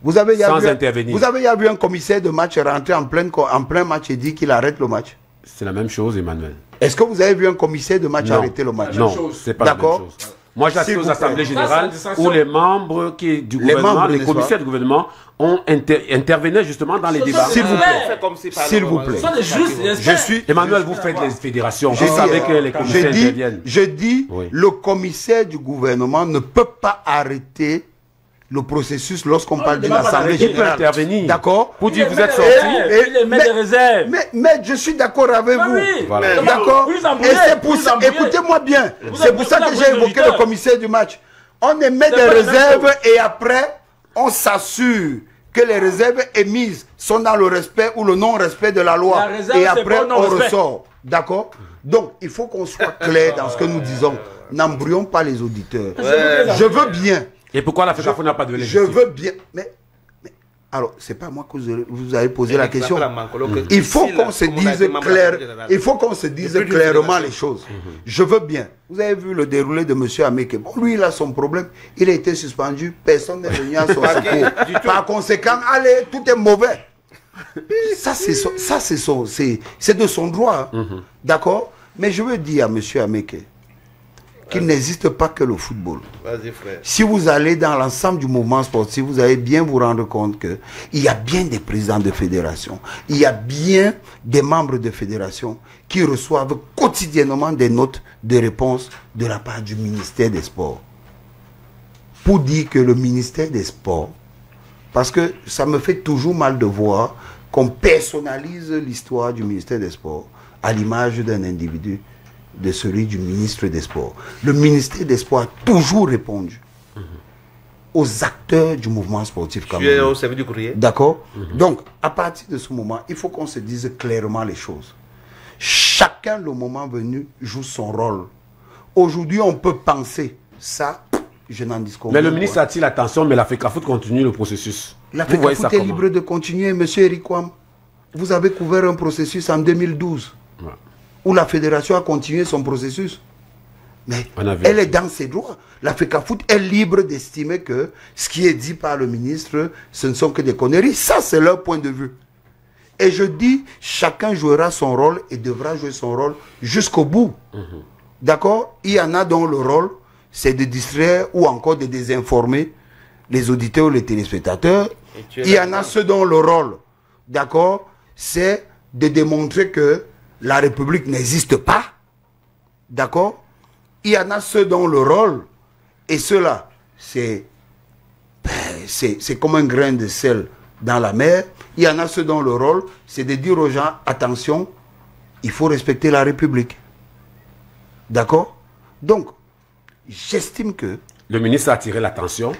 Vous avez vu un commissaire de match rentrer en plein match et dire qu'il arrête le match? C'est la même chose, Emmanuel. Est-ce que vous avez vu un commissaire de match arrêter le match? Non, c'est pas la même chose. Moi, j'assiste aux assemblées générales où les membres du gouvernement, les commissaires du gouvernement intervenaient justement dans les débats. S'il vous plaît. S'il vous plaît. Emmanuel, vous faites les fédérations. Vous savez que les commissaires interviennent. Je dis, le commissaire du gouvernement ne peut pas arrêter le processus lorsqu'on parle d'une assemblée générale. Il peut intervenir. D'accord. Pour dire vous êtes sorti. Il met des réserves. Mais je suis d'accord avec vous. Voilà. D'accord. Et c'est pour ça. Écoutez-moi bien. C'est pour ça que j'ai évoqué le commissaire du match. On émet des réserves et après, on s'assure que les réserves émises sont dans le respect ou le non-respect de la loi. Et après, on ressort. D'accord. Donc, il faut qu'on soit clair dans ce que nous disons. N'embrouillons pas les auditeurs. Je veux bien. Et pourquoi la FECAFOOT n'a pas de légitimité? Je veux bien. Mais alors, c'est pas moi que vous avez posé la question. Il faut qu'on se dise il faut qu'on se dise clairement les choses. Je veux bien. Vous avez vu le déroulé de M. Ameke. Bon, lui, il a son problème. Il a été suspendu. Personne n'est venu à son secours. Par conséquent, allez, tout est mauvais. Ça, c'est de son droit. D'accord? Mais je veux dire à M. Ameke qu'il n'existe pas que le football. Vas-y, frère. Si vous allez dans l'ensemble du mouvement sportif, vous allez bien vous rendre compte qu'il y a bien des présidents de fédération, il y a bien des membres de fédération qui reçoivent quotidiennement des notes de réponse de la part du ministère des Sports. Pour dire que le ministère des Sports, parce que ça me fait toujours mal de voir qu'on personnalise l'histoire du ministère des Sports à l'image d'un individu, de celui du ministre des Sports. Le ministère des Sports a toujours répondu aux acteurs du mouvement sportif. Tu es au service du courrier. D'accord. Donc, à partir de ce moment, il faut qu'on se dise clairement les choses. Chacun, le moment venu, joue son rôle. Aujourd'hui, on peut penser ça, je n'en dis qu'au Mais le ministre attire l'attention, mais la FECAFOOT continue le processus. La FECAFOOT est libre de continuer, monsieur Eric Wam. Vous avez couvert un processus en 2012. Ouais. Où la fédération a continué son processus. Mais elle est dans ses droits. La FECAFOOT est libre d'estimer que ce qui est dit par le ministre, ce ne sont que des conneries. Ça, c'est leur point de vue. Et je dis, chacun jouera son rôle et devra jouer son rôle jusqu'au bout. D'accord? Il y en a dont le rôle, c'est de distraire ou encore de désinformer les auditeurs ou les téléspectateurs. Il y en a ceux dont le rôle, d'accord, c'est de démontrer que la République n'existe pas. D'accord? Il y en a ceux dont le rôle, et ceux-là, c'est comme un grain de sel dans la mer. Il y en a ceux dont le rôle, c'est de dire aux gens, attention, il faut respecter la République. D'accord? Donc, j'estime que... Le ministre a attiré l'attention.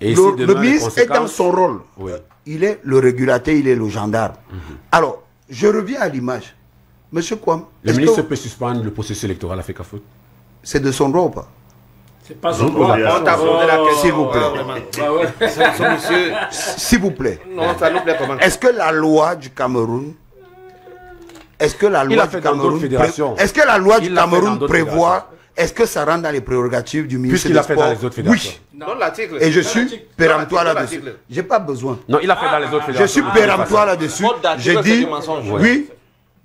Le ministre est dans son rôle. Oui. Il est le régulateur, il est le gendarme. Alors, je reviens à l'image. Monsieur Kwam... Le ministre peut suspendre le processus électoral à FECAFOOT. C'est de son droit ou pas? C'est pas son droit. On t'a posé la question. S'il vous plaît. S'il vous plaît. Non, ça nous plaît comment? Est-ce que la loi du Cameroun... Est-ce que la loi du Cameroun prévoit... Est-ce que ça rentre dans les prérogatives du ministre des Sports? Puisqu'il a fait dans les autres fédérations. Oui. Et je suis péremptoire là-dessus. J'ai pas besoin. Non, il a fait dans les autres fédérations. Je suis péremptoire là-dessus. J'ai dit, oui,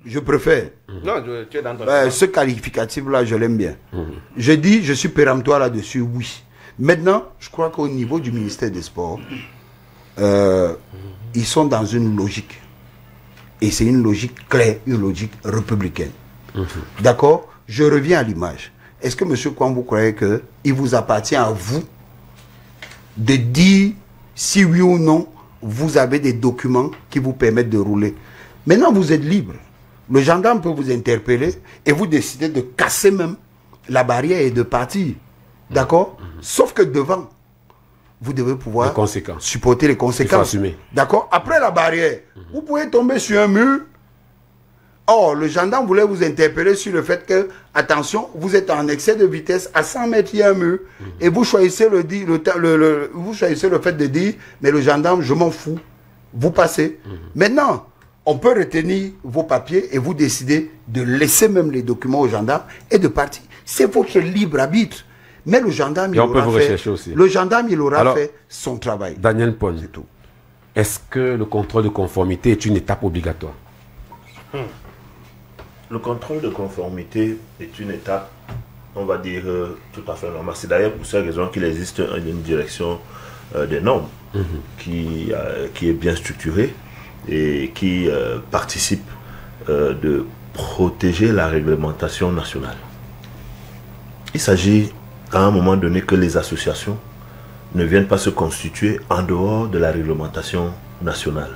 je préfère. Non, tu es dans ton ce qualificatif-là, je l'aime bien. Je dis, je suis péremptoire là-dessus, oui. Maintenant, je crois qu'au niveau du ministère des Sports, ils sont dans une logique. Et c'est une logique claire, une logique républicaine. D'accord? Je reviens à l'image. Est-ce que, M. Kwam, vous croyez qu'il vous appartient à vous de dire si oui ou non vous avez des documents qui vous permettent de rouler? Maintenant, vous êtes libre. Le gendarme peut vous interpeller et vous décidez de casser même la barrière et de partir. D'accord? Sauf que devant, vous devez pouvoir supporter les conséquences. D'accord? Après la barrière, vous pouvez tomber sur un mur. Or, le gendarme voulait vous interpeller sur le fait que, attention, vous êtes en excès de vitesse, à 100 mètres, il y a un mur, et vous choisissez vous choisissez le fait de dire, mais le gendarme, je m'en fous, vous passez. Maintenant, on peut retenir vos papiers et vous décider de laisser même les documents au gendarme et de partir. C'est votre libre arbitre. Mais le gendarme, il aura fait son travail. Daniel Pon, est-ce que le contrôle de conformité est une étape obligatoire? Le contrôle de conformité est une étape, on va dire, tout à fait normale. C'est d'ailleurs pour cette raison qu'il existe une direction des normes qui est bien structurée et qui participe de protéger la réglementation nationale. Il s'agit à un moment donné que les associations ne viennent pas se constituer en dehors de la réglementation nationale.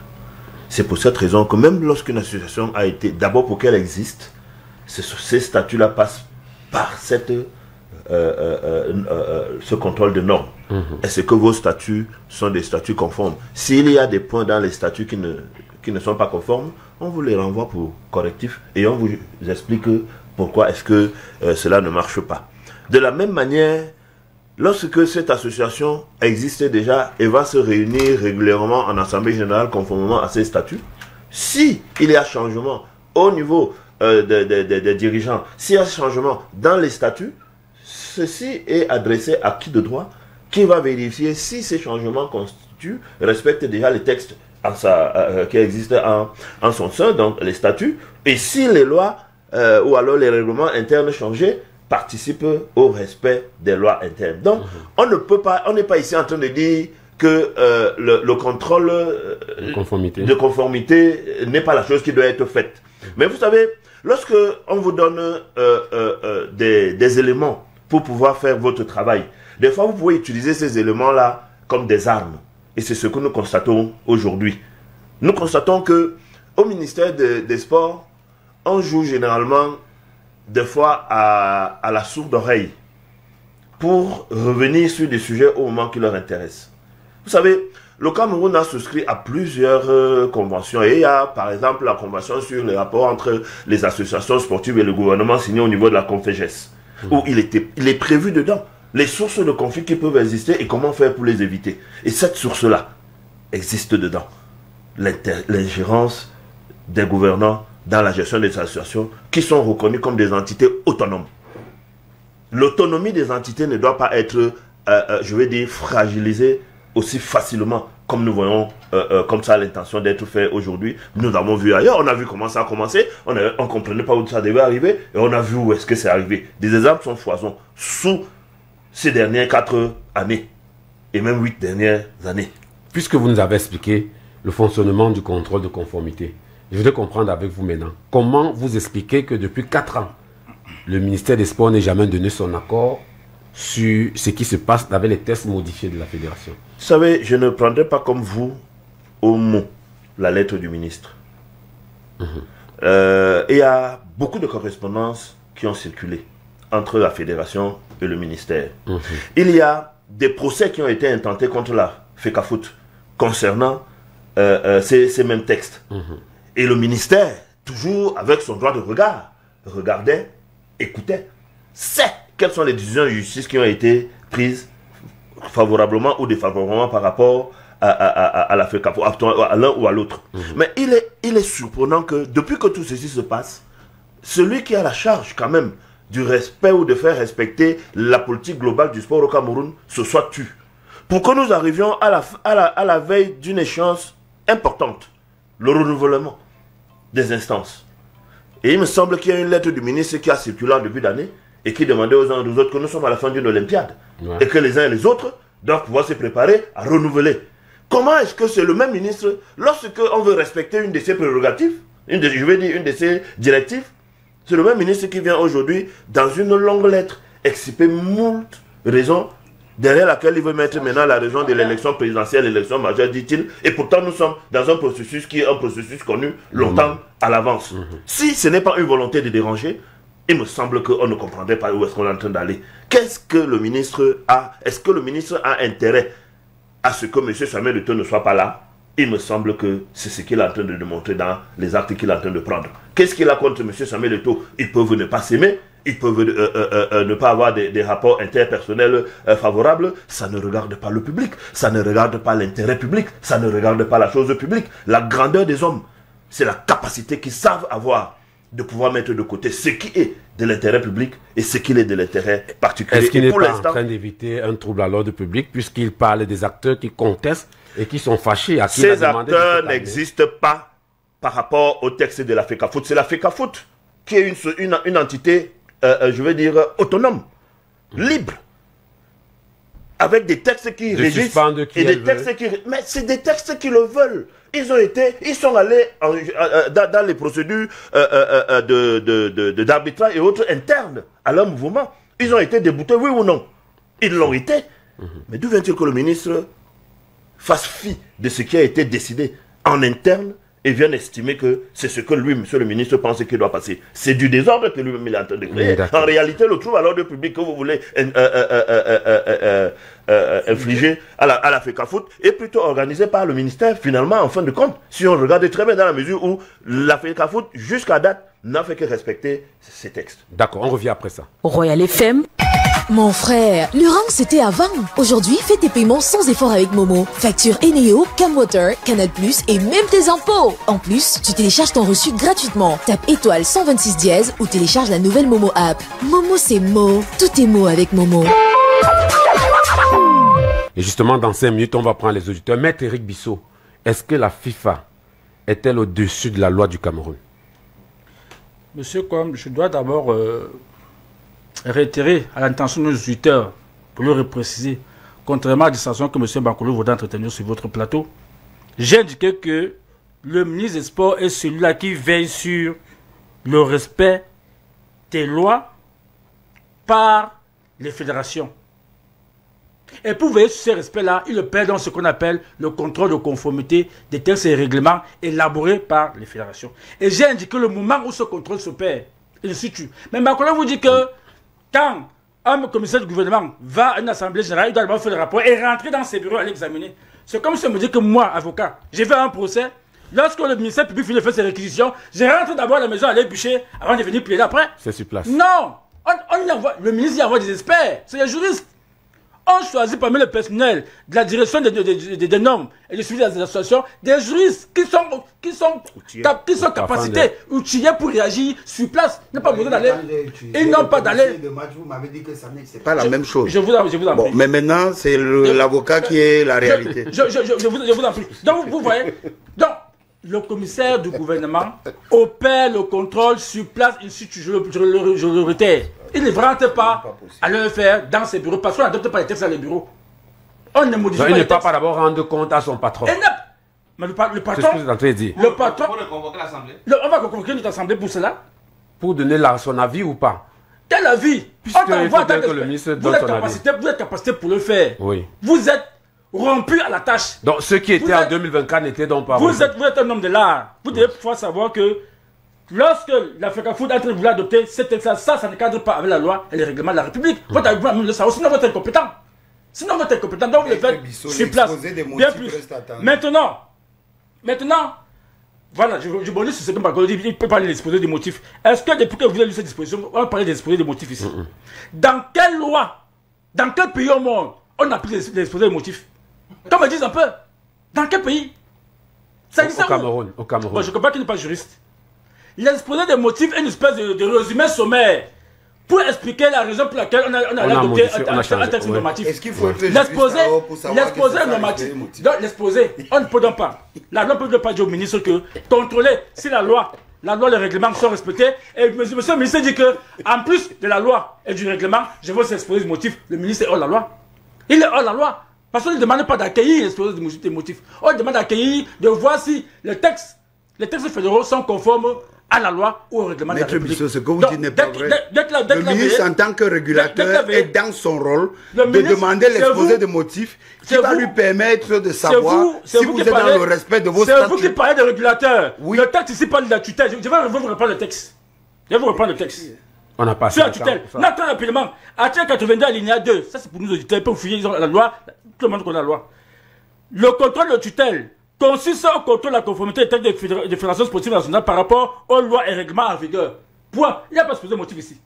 C'est pour cette raison que même lorsqu'une association a été, d'abord pour qu'elle existe, ces statuts-là passent par ce contrôle de normes. Est-ce que vos statuts sont des statuts conformes? S'il y a des points dans les statuts qui ne sont pas conformes, on vous les renvoie pour correctif et on vous explique pourquoi est-ce que cela ne marche pas. De la même manière, lorsque cette association existe déjà et va se réunir régulièrement en assemblée générale conformément à ses statuts, si il y a changement au niveau des dirigeants, s'il y a changement dans les statuts, ceci est adressé à qui de droit, qui va vérifier si ces changements respectent déjà les textes qui existent en son sein, donc les statuts, et si les lois ou alors les règlements internes changés participe au respect des lois internes. Donc, on n'est pas ici en train de dire que le contrôle de conformité n'est pas la chose qui doit être faite. Mais vous savez, lorsque on vous donne des éléments pour pouvoir faire votre travail, des fois vous pouvez utiliser ces éléments-là comme des armes. Et c'est ce que nous constatons aujourd'hui. Nous constatons que au ministère des Sports, on joue généralement des fois à la sourde oreille pour revenir sur des sujets au moment qui leur intéressent. Vous savez, le Cameroun a souscrit à plusieurs conventions et il y a par exemple la convention sur les rapports entre les associations sportives et le gouvernement signée au niveau de la Conféges, où il est prévu dedans les sources de conflits qui peuvent exister et comment faire pour les éviter. Et cette source-là existe dedans. L'ingérence des gouvernants dans la gestion des associations qui sont reconnues comme des entités autonomes. L'autonomie des entités ne doit pas être, je vais dire, fragilisée aussi facilement comme nous voyons comme ça l'intention d'être fait aujourd'hui. Nous avons vu ailleurs, on a vu comment ça a commencé, on ne comprenait pas où ça devait arriver et on a vu où est-ce que c'est arrivé. Des exemples sont foison sous ces dernières 4 années et même 8 dernières années. Puisque vous nous avez expliqué le fonctionnement du contrôle de conformité, je voudrais comprendre avec vous maintenant, comment vous expliquez que depuis 4 ans, le ministère des Sports n'ait jamais donné son accord sur ce qui se passe avec les tests modifiés de la fédération? Vous savez, je ne prendrai pas comme vous au mot la lettre du ministre. Il y a beaucoup de correspondances qui ont circulé entre la fédération et le ministère. Il y a des procès qui ont été intentés contre la FECAFOOT concernant ces mêmes textes. Et le ministère, toujours avec son droit de regard, regardait, écoutait, sait quelles sont les décisions de justice qui ont été prises favorablement ou défavorablement par rapport à la FECAFOOT, à l'un ou à l'autre. Mais il est surprenant que depuis que tout ceci se passe, celui qui a la charge quand même du respect ou de faire respecter la politique globale du sport au Cameroun se soit tu. Pour que nous arrivions à la veille d'une échéance importante, le renouvellement des instances. Et il me semble qu'il y a une lettre du ministre qui a circulé en début d'année et qui demandait aux uns et aux autres que nous sommes à la fin d'une Olympiade. Et que les uns et les autres doivent pouvoir se préparer à renouveler. Comment est-ce que c'est le même ministre, lorsque on veut respecter une de ses prérogatives, une de ses directives, c'est le même ministre qui vient aujourd'hui, dans une longue lettre, expliquer moult raisons, derrière laquelle il veut mettre maintenant la raison de l'élection présidentielle, l'élection majeure, dit-il, et pourtant nous sommes dans un processus qui est un processus connu longtemps à l'avance. Si ce n'est pas une volonté de déranger, il me semble qu'on ne comprendrait pas où est-ce qu'on est en train d'aller. Qu'est-ce que le ministre a? Est-ce que le ministre a intérêt à ce que M. Samuel Eto'o ne soit pas là? Il me semble que c'est ce qu'il est en train de démontrer dans les actes qu'il est en train de prendre. Qu'est-ce qu'il a contre M. Samuel Eto'o? Ils peuvent ne pas s'aimer, ils peuvent ne pas avoir des rapports interpersonnels favorables. Ça ne regarde pas le public, ça ne regarde pas l'intérêt public, ça ne regarde pas la chose publique. La grandeur des hommes, c'est la capacité qu'ils savent avoir de pouvoir mettre de côté ce qui est de l'intérêt public et ce qui est de l'intérêt particulier. Est-ce qu'il n'est pas en train d'éviter un trouble à l'ordre public puisqu'il parle des acteurs qui contestent et qui sont fâchés à qui Ces acteurs n'existent pas par rapport au texte de la FECAFOOT. C'est la FECAFOOT qui est une entité, je veux dire, autonome, libre, avec des textes qui régissent et des textes qui... Mais c'est des textes qui le veulent. Ils sont allés dans les procédures d'arbitrage et autres internes à leur mouvement. Ils ont été déboutés, oui ou non? Ils l'ont été. Mais d'où vient-il que le ministre fasse fi de ce qui a été décidé en interne et vienne estimer que c'est ce que lui, monsieur le ministre, pense qu'il doit passer? C'est du désordre que lui-même il est en train de créer. En réalité, le trouble à l'ordre public que vous voulez infliger à la FECAFOOT est plutôt organisé par le ministère, finalement, en fin de compte. Si on regarde très bien dans la mesure où la FECAFOOT, jusqu'à date, n'a fait que respecter ces textes. D'accord, on revient après ça. Royal FM. Mon frère, le rang c'était avant. Aujourd'hui, fais tes paiements sans effort avec Momo. Facture Eneo, Camwater, Canal+, et même tes impôts. En plus, tu télécharges ton reçu gratuitement. Tape étoile 126 dièse ou télécharge la nouvelle Momo app. Momo c'est Mo. Tout est Mo avec Momo. Et justement, dans 5 minutes, on va prendre les auditeurs. Maître Éric Bissot, est-ce que la FIFA est-elle au-dessus de la loi du Cameroun? Monsieur Kwam, je dois d'abord réitérer à l'intention de nos auditeurs, pour le repréciser, contrairement à la distinction que M. Bankolo voudrait entretenir sur votre plateau, j'ai indiqué que le ministre des Sports est celui-là qui veille sur le respect des lois par les fédérations. Et pour veiller sur ces respects-là, il opère dans ce qu'on appelle le contrôle de conformité des textes et règlements élaborés par les fédérations. Et j'ai indiqué le moment où ce contrôle s'opère. Et je suis tu. Mais Bankolo vous dit que quand un commissaire du gouvernement va à une assemblée générale, il doit d'abord faire le rapport et rentrer dans ses bureaux à l'examiner. C'est comme si on me dit que moi, avocat, j'ai fait un procès. Lorsque le ministère public finit de faire ses réquisitions, j'ai rentré d'abord à la maison à aller bûcher avant de venir plaider après. C'est sur place. Non, le ministre y envoie des experts, c'est des juristes. On choisit parmi le personnel de la direction des normes et de suivi des associations des juristes qui sont capacités, outillés pour réagir sur place. Ils n'ont pas besoin d'aller. Ils n'ont pas d'aller. Vous m'avez dit que ça n'est pas la même chose. Je vous en prie. Mais maintenant, c'est l'avocat qui est la réalité. Je vous en prie. Donc, vous voyez, donc, le commissaire du gouvernement opère le contrôle sur place, je le retire. Il ne rentre pas à le faire dans ses bureaux parce qu'on n'adopte pas les textes dans les bureaux. On ne modifie pas il les ne peut textes. pas d'abord rendre compte à son patron. Mais le patron, c'est ce que vous êtes en train de dire. Le patron, on va convoquer notre assemblée pour cela. Pour donner son avis ou pas? Quel avis? Puisque il faudrait que le ministre donne son avis. Vous êtes capacité pour le faire. Oui. Vous êtes rompu à la tâche. Donc ceux qui étaient en 2024 n'étaient donc pas vous êtes un homme de l'art. Vous devez pouvoir savoir que lorsque la FECAFOOT a été voulu adopter cet texte, ça ne cadre pas avec la loi et les règlements de la République. Votre argument le savoir, sinon vous êtes incompétent. Sinon vous êtes incompétent, donc vous le faites sur place. Bien plus. Maintenant, voilà, je bonus sur ce que il peut parler de l'exposé des motifs. Est-ce que depuis que vous avez lu cette disposition, on va parler de l'exposé des motifs ici? Dans quelle loi, dans quel pays au monde, on applique l'exposé des motifs? Comme ils disent un peu. Dans quel pays? Ça existe au Cameroun. Au Cameroun. Bon, je ne comprends pas qu'il n'est pas juriste. L'exposé des motifs est une espèce de résumé sommaire pour expliquer la raison pour laquelle on a adopté un texte normatif. Est-ce qu'il faut être l'exposé normatif? L'exposé, on ne peut donc pas. La loi ne peut pas dire au ministre que contrôler si la loi, les règlements sont respectés. Et monsieur le ministre dit que, en plus de la loi et du règlement, je veux s'exposer des motifs. Le ministre est hors la loi. Il est hors la loi. Parce qu'on ne demande pas d'accueillir l'exposé des motifs. On demande d'accueillir, de voir si les textes fédéraux sont conformes à la loi ou au règlement de la République. Maître Bissot, ce que vous dites n'est pas vrai. Le ministre, en tant que régulateur, est dans son rôle de demander l'exposé des motifs qui va lui permettre de savoir si vous êtes dans le respect de vos statuts. C'est vous qui parlez de régulateur. Le texte ici parle de la tutelle. Je vais vous reprendre le texte. On n'a pas sur la tutelle. Non, très rapidement. Article 82 alinéa 2. Ça, c'est pour nous auditeurs. Pour fouiller la loi. Tout le monde connaît la loi. Le contrôle de tutelle consiste au contrôle de la conformité des textes de fédération sportive nationale par rapport aux lois et règlements en vigueur. Point. Il n'y a pas de motif ici.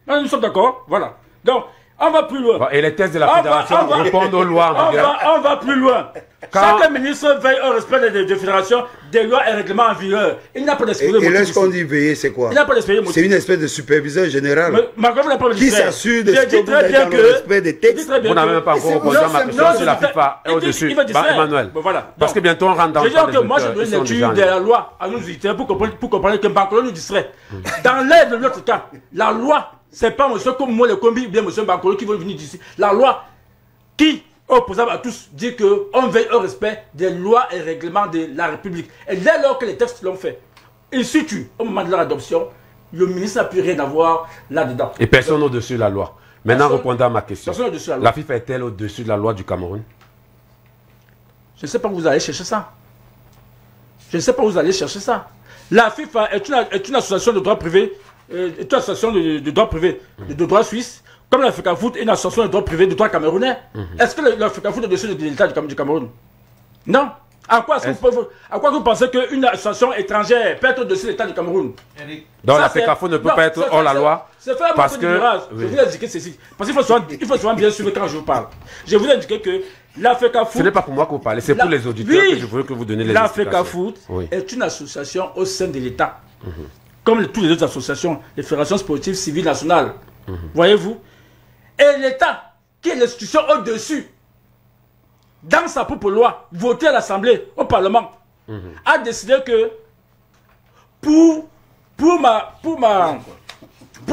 Nous sommes d'accord. Voilà. Donc, on va plus loin. Et les textes de la fédération répondent aux lois en vigueur. On va plus loin. Chaque ministre veille au respect des fédérations, des lois et règlements en vigueur. Il n'a pas d'exposé motif. Et là, ce qu'on dit veiller, c'est quoi? Il n'a pas d'exposé motif. C'est une espèce de superviseur général qui s'assure de ce que vous êtes dans le respect des textes. Vous n'avez même pas encore répondu à ma question sur la FIFA et au-dessus. Emmanuel. Parce que bientôt on rentre dans le temps des auteurs. Moi, je donne lecture de la loi à nos auditeurs pour comprendre que Bancolo nous distrait. Dans l'aide de notre cas, la loi, c'est pas monsieur comme moi, le combi, ou bien monsieur Bancolo qui veut venir d'ici. La loi qui, opposable à tous, dit qu'on veille au respect des lois et règlements de la République. Et dès lors que les textes l'ont fait, il situe au moment de leur adoption, le ministre n'a plus rien à voir là-dedans. Et personne au-dessus de la loi. Maintenant, répondant à ma question. La FIFA est-elle au-dessus de la loi du Cameroun? Je ne sais pas où vous allez chercher ça. La FIFA est une association de droit privé, de droit suisse, comme la FECAFOOT est une association de droit privé de droit camerounais. Est-ce que la FECAFOOT est au-dessus de l'État du Cameroun? Non. À quoi vous pensez qu'une association étrangère peut être au-dessus de l'État du Cameroun? Donc la FECAFOOT ne peut pas être hors la loi. C'est fait parce que je vous ai indiqué ceci. Parce qu'il faut souvent bien suivre quand je vous parle. Je vous ai indiqué que la FECAFOOT... Ce n'est pas pour moi que vous parlez, c'est pour les auditeurs que je veux que vous donniez les explications. La FECAFOOT est une association au sein de l'État. Comme toutes les autres associations, les fédérations sportives civiles nationales. Voyez-vous? Et l'État, qui est l'institution au-dessus, dans sa propre loi, votée à l'Assemblée, au Parlement, a décidé que pour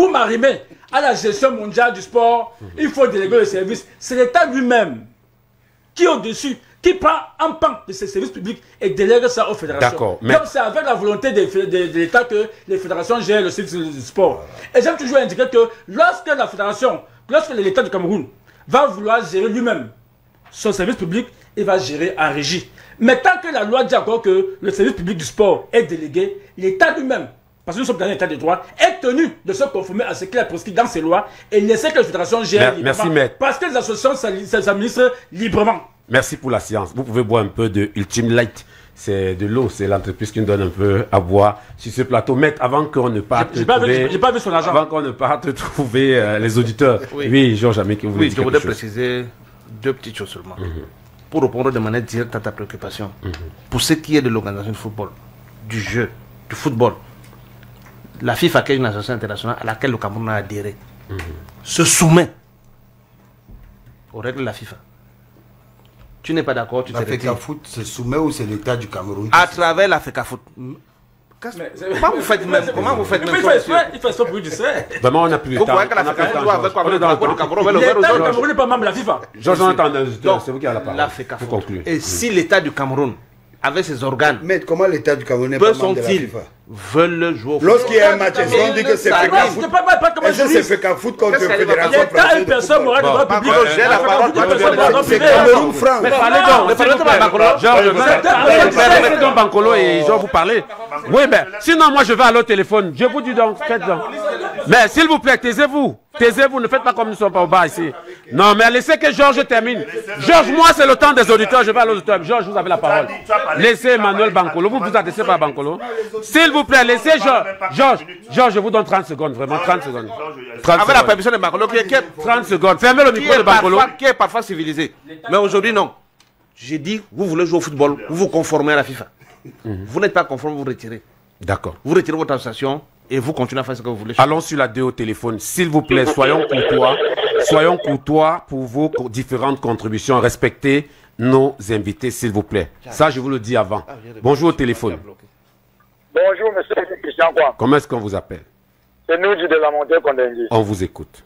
m'arrimer à la gestion mondiale du sport, il faut déléguer le service. C'est l'État lui-même qui est au-dessus, qui prend un pan de ses services publics et délègue ça aux fédérations. D'accord. Donc c'est avec la volonté de l'État que les fédérations gèrent le service du sport. Et j'aime toujours indiquer que lorsque l'État du Cameroun va vouloir gérer lui-même son service public, il va gérer en régie. Mais tant que la loi dit encore que le service public du sport est délégué, l'État lui-même, parce que nous sommes dans un état de droit, est tenu de se conformer à ce qu'il a prescrit dans ses lois et laisser que les fédérations gèrent librement. Merci, maître. Parce que les associations s'administrent librement. Merci pour la séance. Vous pouvez boire un peu de Ultime Light. c'est de l'eau, c'est l'entreprise qui nous donne un peu à boire sur ce plateau. Maître, avant qu'on ne parte j'ai pas vu son argent. Avant qu'on ne parte trouver les auditeurs. Oui, Georges Amé, qui vous Oui, je voudrais préciser deux petites choses seulement. Pour répondre de manière directe à ta préoccupation. Pour ce qui est de l'organisation du football, du jeu, du football, la FIFA, qui est une association internationale à laquelle le Cameroun a adhéré, se soumet aux règles de la FIFA. Tu n'es pas d'accord, tu te retires. La FECAFOOT se soumet ou c'est l'État du Cameroun? À travers la FECAFOOT. Comment vous faites même? Comment vous faites même? Il fait ça pour lui, tu sais. Vraiment, on n'a plus le temps. Vous croyez que la FECAFOOT doit avec on est dans le Cameroun? L'État du Cameroun n'est pas membre de la FIFA. Georges, on entend c'est vous qui avez la parole. La FECAFOOT. Vous concluez. Et si l'État du Cameroun, avec ses organes, Mais comment l'État du Cameroun n'est pas membre de la FIFA? veulent jouer au football? Lorsqu'il y a un match, est-ce qu'on dit que c'est FECAFOOT? Est-ce que c'est FECAFOOT contre Fédération L'État a une personne morale de droit public. J'ai la parole. C'est Cameroun France. Mais parlez donc, Georges, donc Bankolo et Georges vous parlez. Oui, mais sinon moi je vais aller au téléphone. Je vous dis donc, faites donc. Mais s'il vous plaît, taisez-vous. Taisez-vous, ne faites pas comme nous ne sommes pas au bar ici. Non, mais laissez que Georges termine. Georges, moi c'est le temps des auditeurs, je vais aller aux auditeurs. Georges, vous avez la parole. Laissez Emmanuel Bankolo, vous vous adressez pas à Bankolo. S'il vous plaît, laissez Georges. Georges, je vous donne 30 secondes, vraiment 30 secondes. Avec la permission de Bankolo, qui est 30 secondes. Fermez le micro de Bankolo. Qui est parfois civilisé. Mais aujourd'hui, non. J'ai dit, vous voulez jouer au football, vous vous conformez à la FIFA. Vous n'êtes pas conforme, vous retirez. D'accord. Vous retirez votre association et vous continuez à faire ce que vous voulez. Allons sur la 2 au téléphone. S'il vous plaît, soyons courtois. Soyons courtois pour vos différentes contributions. Respectez nos invités, s'il vous plaît. Ça, je vous le dis avant. Bonjour au téléphone. Bonjour, monsieur Christian Kouam. Comment est-ce qu'on vous appelle? C'est nous de la montée Kondengui. On vous écoute.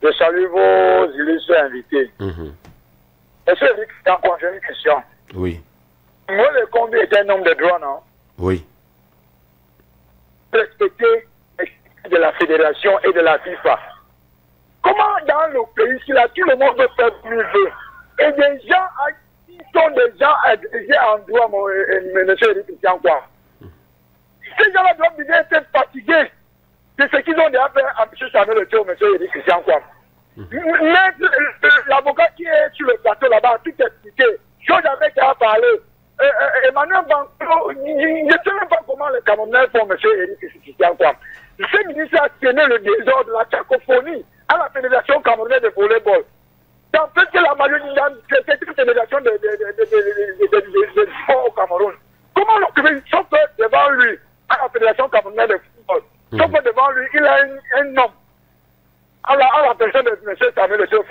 Je salue vos illustres invités. Monsieur Christian Kouam, j'ai une question. Oui. Moi, le combi est un homme de droit, non? Oui. Respecter de la fédération et de la FIFA. Comment dans le pays, si là, tout le monde veut faire plus veut, et des gens qui sont des gens agrégés en droit, monsieur Christian Kouam, ces gens-là doivent bien être fatigués de ce qu'ils ont déjà fait à M. Samuel Eto'o, M. Christian Kouam. L'avocat qui est sur le plateau là-bas a tout expliqué. Chose avec qui a parlé. Emmanuel Bankolo, je ne sais même pas comment les Camerounais font, M. Christian Kouam. Ce ministre a tenu le désordre, la cacophonie à la Fédération camerounaise de volleyball. Dans fait que la majorité, c'est une fédération de sport au Cameroun. Comment l'occuper, sauf que devant lui, à la Fédération camerounaise de football, sauf que devant lui, il a un nom à la personne de M. Samuel Eto'o.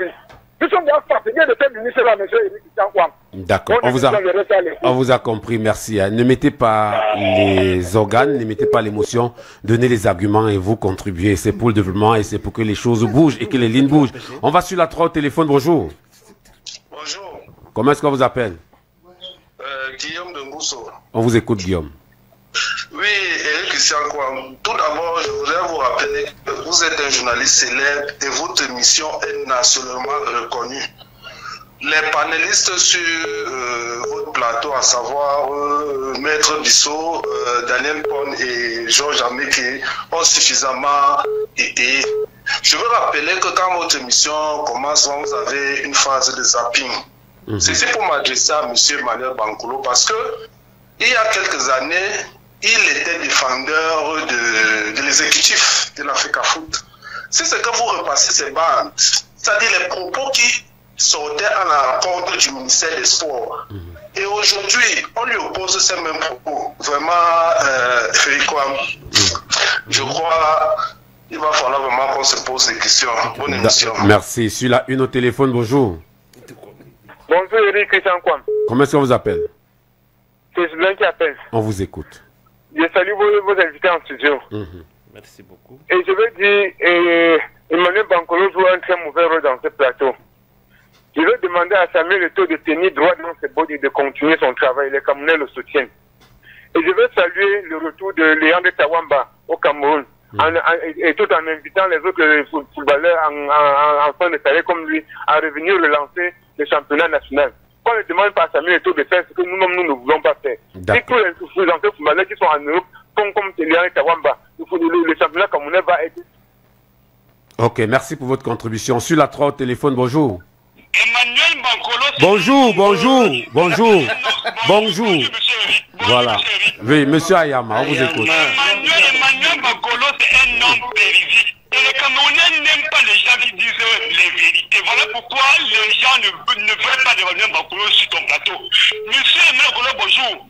Nous sommes bien fatigués de ce ministre-là, M. Christian Kouam. D'accord, on vous a compris, merci. Ne mettez pas les organes, ne mettez pas l'émotion, donnez les arguments et vous contribuez. C'est pour le développement et c'est pour que les choses bougent et que les lignes bougent. On va sur la 3 au téléphone, bonjour. Bonjour. Comment est-ce qu'on vous appelle? Guillaume de Mousso. On vous écoute, Guillaume. Oui, Eric Christian Kouam. Tout d'abord, je voudrais vous rappeler que vous êtes un journaliste célèbre et votre mission est nationalement reconnue. Les panélistes sur votre plateau, à savoir Maître Bissot, Daniel Pon et Georges Améké, ont suffisamment été. Je veux rappeler que quand votre émission commence, vous avez une phase de zapping. C'est pour m'adresser à M. Emmanuel Bankolo parce que il y a quelques années, il était défendeur de l'exécutif de la FECAFOOT. C'est ce que vous repassez ces bandes, c'est-à-dire les propos qui sortaient à l'encontre du ministère des Sports. Et aujourd'hui, on lui oppose ces mêmes propos. Vraiment, je crois qu'il va falloir vraiment qu'on se pose des questions. Bonne émission. Merci. Sur la 1 au téléphone, bonjour. Bonjour, Eric Christian Kouam. Comment est-ce qu'on vous appelle? C'est Julien qui appelle. On vous écoute. Je salue vos invités en studio. Merci beaucoup. Et je veux dire, Emmanuel Bankolo joue un très mauvais rôle dans ce plateau. Je veux demander à Samuel Eto'o de tenir droit dans ses bottes et de continuer son travail. Les Camerounais le soutiennent. Et je veux saluer le retour de Léandre Tawamba au Cameroun. Et tout en invitant les autres footballeurs en fin de carrière comme lui à revenir relancer le championnat national. On ne demande pas à Samuel Eto'o de faire ce que nous-mêmes nous ne voulons pas faire. Si tous les anciens footballeurs qui sont en Europe font comme Léandre Tawamba, le championnat camerounais va être... Ok, merci pour votre contribution. Sur la 3 au téléphone, bonjour. Emmanuel Bankolo. Bonjour. Voilà. Oui, monsieur Ayama, on vous écoute. Emmanuel Makolo, c'est un homme périphérique. Et les Camerounais n'aiment pas les gens qui disent les vérités. Voilà pourquoi les gens ne veulent pas de Emmanuel Makolo sur ton plateau. Monsieur Emmanuel Makolo, bonjour.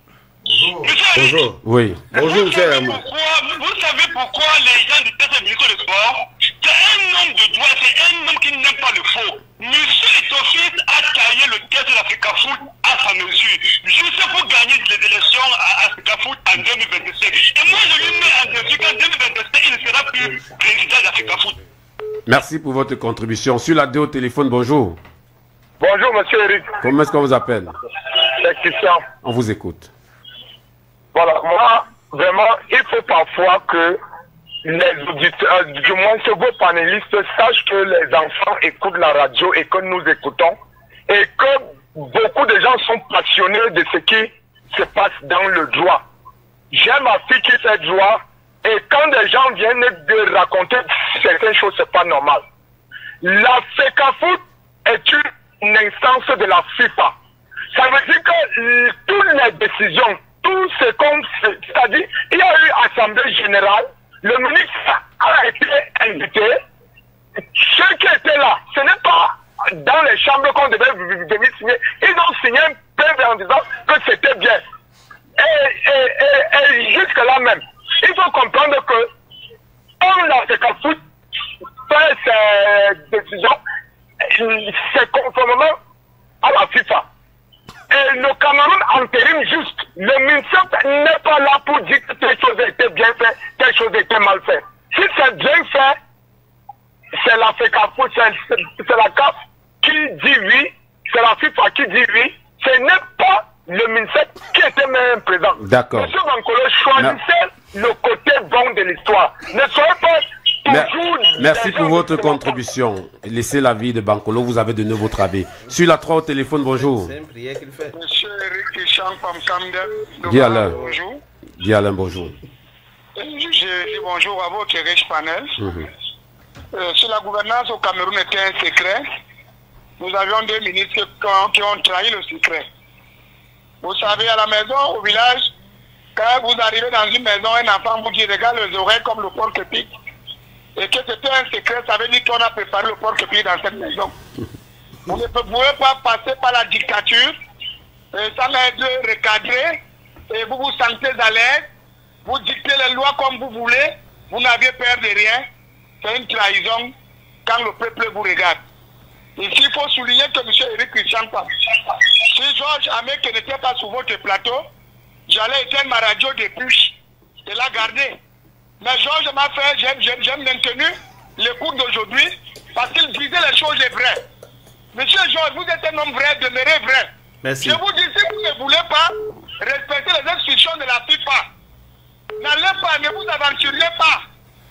Bonjour. Oui. Bonjour, monsieur. Vous savez pourquoi les gens du test ministre de sport, c'est un homme de droit, c'est un homme qui n'aime pas le faux. Monsieur Etofis a taillé le test de l'Africa Foot à sa mesure, juste pour gagner les élections à Africa Foot en 2027. Et moi, je lui mets en défi qu'en 2027, il ne sera plus président d'Africa Foot. Merci pour votre contribution. Sur la 2 au téléphone, bonjour. Bonjour, monsieur Eric. Comment est-ce qu'on vous appelle? C'est Christian. On vous écoute. Voilà, moi, vraiment, il faut parfois que les auditeurs, du moins ce vos panélistes, sachent que les enfants écoutent la radio et que nous écoutons, et que beaucoup de gens sont passionnés de ce qui se passe dans le droit. J'ai ma fille qui fait droit, et quand des gens viennent de raconter certaines choses, c'est pas normal. La FECAFOOT est une instance de la FIFA. Ça veut dire que toutes les décisions, tout ce qu'on fait, c'est-à-dire, il y a eu assemblée générale, le ministre a été invité, ceux qui étaient là, ce n'est pas dans les chambres qu'on devait venir signer, ils ont signé un PV en disant que c'était bien. Et jusque-là même, il faut comprendre que, comme la FECAFOOT fait ses décisions, c'est conformément à la FIFA. Et le Cameroun entérine juste. Le ministre n'est pas là pour dire que telle chose a été bien faite, telle chose a été mal faite. Si c'est bien fait, c'est la FECAFOOT, c'est la CAF qui dit oui, c'est la FIFA qui dit oui. Ce n'est pas le ministère qui était même présent. D'accord. Monsieur Bankolo, choisissez le côté bon de l'histoire. Ne soyez pas... Merci pour votre contribution. Laissez l'avis de Bankolo, vous avez donné votre avis. Sur la 3 au téléphone, bonjour. Monsieur Eric Christian Pamkamde. Dis Alain. Bonjour. Dis Alain, bonjour. Je dis bonjour à votre riche panel. Si la gouvernance au Cameroun était un secret, nous avions deux ministres qui ont trahi le secret. Vous savez, à la maison, au village, quand vous arrivez dans une maison, un enfant vous dit regarde les oreilles comme le porc pique. Et que c'était un secret, ça veut dire qu'on a préparé le porc-épic dans cette maison. Vous ne pouvez pas passer par la dictature, sans être recadré, et vous vous sentez à l'aise, vous dictez les lois comme vous voulez, vous n'avez peur de rien. C'est une trahison quand le peuple vous regarde. Ici, il faut souligner que M. Eric Christian, si Georges Amek n'était pas sur votre plateau, j'allais éteindre ma radio depuis et la garder. Mais Georges m'a fait, j'ai maintenu l'écoute d'aujourd'hui parce qu'il disait les choses vraies. Monsieur Georges, vous êtes un homme vrai, demeurez vrai. Merci. Je vous dis, si vous ne voulez pas respecter les instructions de la FIFA, n'allez pas, ne vous aventurez pas.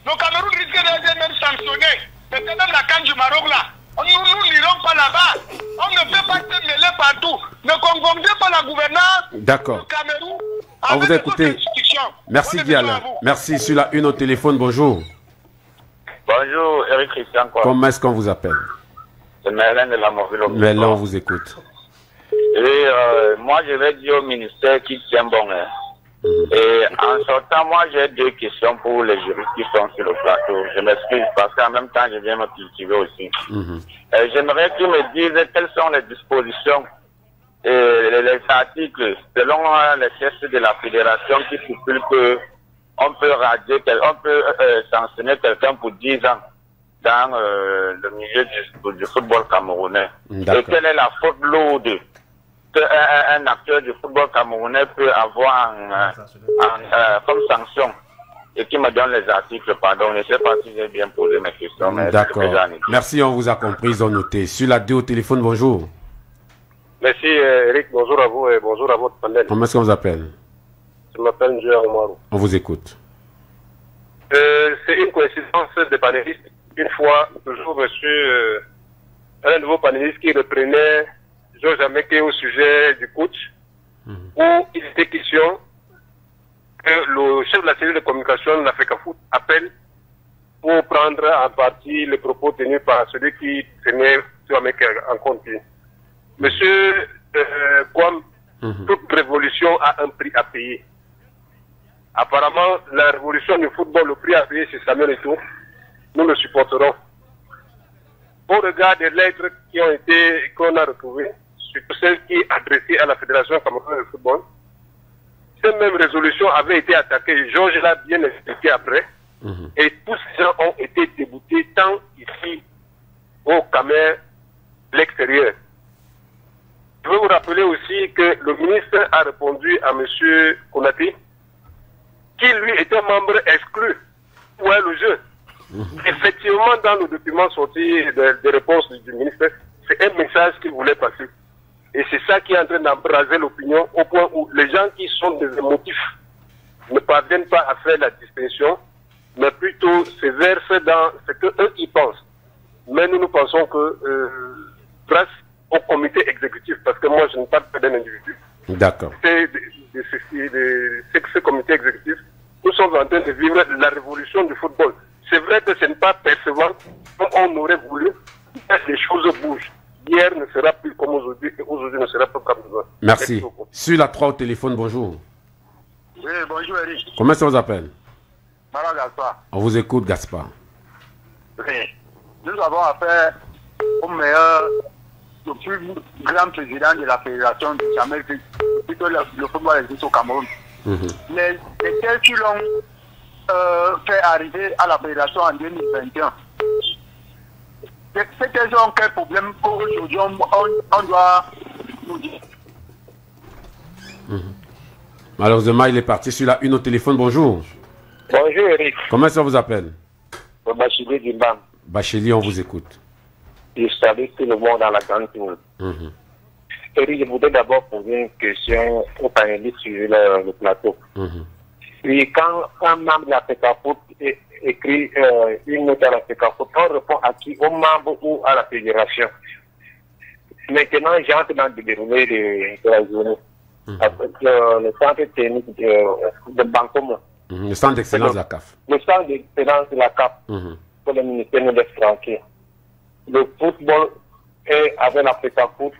Le Cameroun risque d'être même sanctionné. Peut-être même la canne du Maroc là. Nous n'irons pas là-bas. On ne peut pas se mêler partout. Ne confondez pas la gouvernance du Cameroun. On vous a écouté. Merci Diala. Merci. Sur la 1 au téléphone, bonjour. Bonjour, Eric Christian. Comment est-ce qu'on vous appelle? C'est Merlin de la Mobile. Merlin, on vous écoute. Et moi, je vais dire au ministère qui tient bon. Et en sortant, moi, j'ai deux questions pour les juristes qui sont sur le plateau. Je m'excuse parce qu'en même temps, je viens me cultiver aussi. J'aimerais qu'ils me disent quelles sont les dispositions et les articles selon les textes de la fédération qui stipulent que on peut radier, on peut sanctionner quelqu'un pour 10 ans dans le milieu du football camerounais. Et quelle est la faute lourde qu'un acteur du football camerounais peut avoir comme sanction? Et qui me donne les articles, pardon. Je ne sais pas si j'ai bien posé mes questions. D'accord. Merci, on vous a compris, ils ont noté. Sur la 2 au téléphone, bonjour. Merci Eric, bonjour à vous et bonjour à votre panel. Comment est-ce qu'on vous appelle? Je m'appelle Njouer Omarou. On vous écoute. C'est une coïncidence des panélistes. Une fois, toujours reçu un nouveau panéliste qui reprenait Georges Ameke au sujet du coach, où il était question que le chef de la cellule de communication de la FECAFOOT appelle pour prendre en partie les propos tenus par celui qui tenait Ameke en compte. Monsieur Kwam Toute révolution a un prix à payer. Apparemment, la révolution du football, le prix à payer, c'est Samuel Eto'o. Nous le supporterons. Au regard des lettres qu'on a retrouvées, surtout celles qui est adressée à la Fédération camerounaise de football, cette même résolution avait été attaquée. Georges l'a bien expliqué après. Et tous ces gens ont été déboutés tant ici au Camer, l'extérieur. Je veux vous rappeler aussi que le ministre a répondu à M. Konaté, qui lui était membre exclu pour le jeu. Effectivement, dans le document sorti des réponses du ministre, c'est un message qu'il voulait passer. Et c'est ça qui est en train d'embraser l'opinion au point où les gens qui sont des émotifs ne parviennent pas à faire la distinction, mais plutôt se versent dans ce qu'eux ils pensent. Mais nous pensons que grâce au comité exécutif, parce que moi je ne parle pas d'un individu, d'accord, c'est ce comité exécutif, nous sommes en train de vivre la révolution du football. C'est vrai que ce n'est pas percevant comme on aurait voulu, mais les choses bougent. Hier ne sera plus comme aujourd'hui et aujourd'hui ne sera pas comme demain. Merci. Sur la 3 au téléphone, bonjour. Oui, bonjour Eric. Comment ça vous appelle? Mara Gaspard. On vous écoute, Gaspard. Oui. Nous avons affaire au meilleur, le plus grand président de la fédération du Jamel, plutôt le football existe au Cameroun. Les tels qui l'ont fait arriver à la fédération en 2021. C'est qu'ils ont quel problème qu'aujourd'hui on doit nous dire. Malheureusement, il est parti sur la 1 au téléphone. Bonjour. Bonjour Eric. Comment ça vous appelle? Bacheli Dimban. Bacheli, on vous écoute. Je salue tout le monde dans la grande tour. Eric, je voudrais d'abord poser une question aux panélistes sur le plateau. Puis quand un membre de la FECAFOOT écrit une note à la FECAFOOT, on répond à qui? Aux membres ou à la fédération? Maintenant, j'entre dans le déroulé de la journée. Avec le centre technique de Bancomo. Le centre d'excellence de la CAF. Le centre d'excellence de la CAF pour le ministère des Français. Le football est avec la FECAFOOT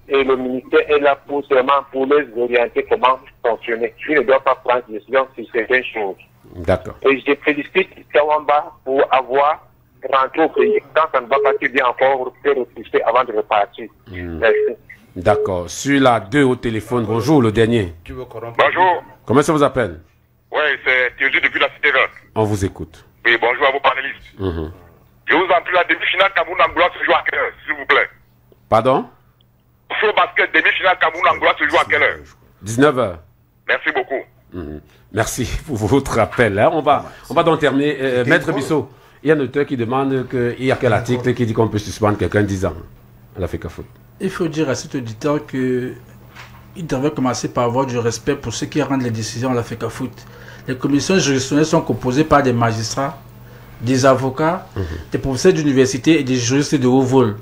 et le ministère est là seulement pour les orienter comment fonctionner. Je ne dois pas prendre décision sur certaines choses. D'accord. Et je félicite Kawamba pour avoir rentré au pays. Quand ça ne va pas bien encore, faire repousser avant de repartir. Merci. D'accord. Sur la 2 au téléphone, bonjour, le dernier. Bonjour. Comment ça vous appelle? Oui, c'est Théodule depuis la Cité Verte. On vous écoute. Oui, bonjour à vos panélistes. Je vous en prie, la demi-finale Cameroun-Angola se joue à quelle heure, s'il vous plaît? Pardon? Sur basket, demi-finale Cameroun-Angola se joue à quelle heure? 19h. Merci beaucoup. Merci pour votre appel. Hein. On va donc terminer. Maître Bissot, il y a un auteur qui demande qu'il y a quel article qui dit qu'on peut suspendre quelqu'un 10 ans à la FECAFOOT. Il faut dire à cet auditeur qu'il devrait commencer par avoir du respect pour ceux qui rendent les décisions à la FECAFOOT. Les commissions juridictionnelles sont composées par des magistrats, des avocats, des professeurs d'université et des juristes de haut vol.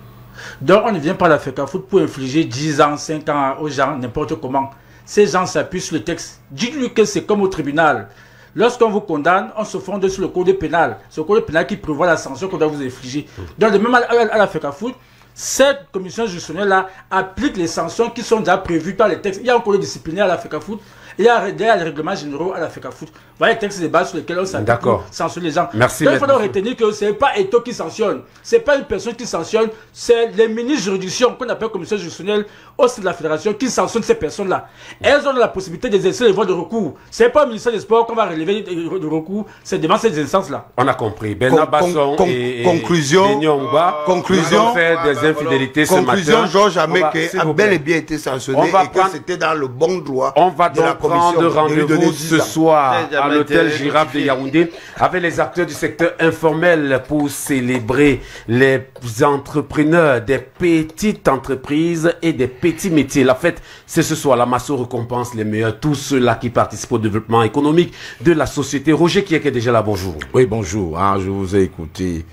Donc on ne vient pas à la FECAFOOT pour infliger 10 ans, 5 ans aux gens, n'importe comment. Ces gens s'appuient sur le texte. Dites-lui que c'est comme au tribunal. Lorsqu'on vous condamne, on se fonde sur le code pénal. C'est le code pénal qui prévoit la sanction qu'on doit vous infliger. Donc de même à la FECAFOOT, cette commission juridictionnelle-là applique les sanctions qui sont déjà prévues par les textes. Il y a un code disciplinaire à la FECAFOOT. Il y a des règlements généraux à la FECAFOOT. Voilà les textes de base sur lesquels on s'applique pour sanctionner les gens. Merci. Donc il faut retenir que ce n'est pas Eto'o qui sanctionne. Ce n'est pas une personne qui sanctionne. C'est les ministres juridictions qu'on appelle commission juridictionnelle au sein de la fédération qui sanctionnent ces personnes-là. Elles ont la possibilité d'exercer les voies de recours. Ce n'est pas au ministère des Sports qu'on va relever le recours. C'est devant ces instances-là. On a compris. Bernard Basson et conclusion, ont fait des infidélités ce matin. Conclusion, Georges Ameke a bel et bien été sanctionné et que c'était dans le bon droit. On va donc prendre rendez-vous ce soir à l'hôtel Girafe de Yaoundé avec les acteurs du secteur informel pour célébrer les entrepreneurs des petites entreprises et des petits métiers. La fête, c'est ce soir. La Masso récompense les meilleurs, tous ceux-là qui participent au développement économique de la société. Roger qui est déjà là, bonjour. Oui, bonjour. Je vous ai écouté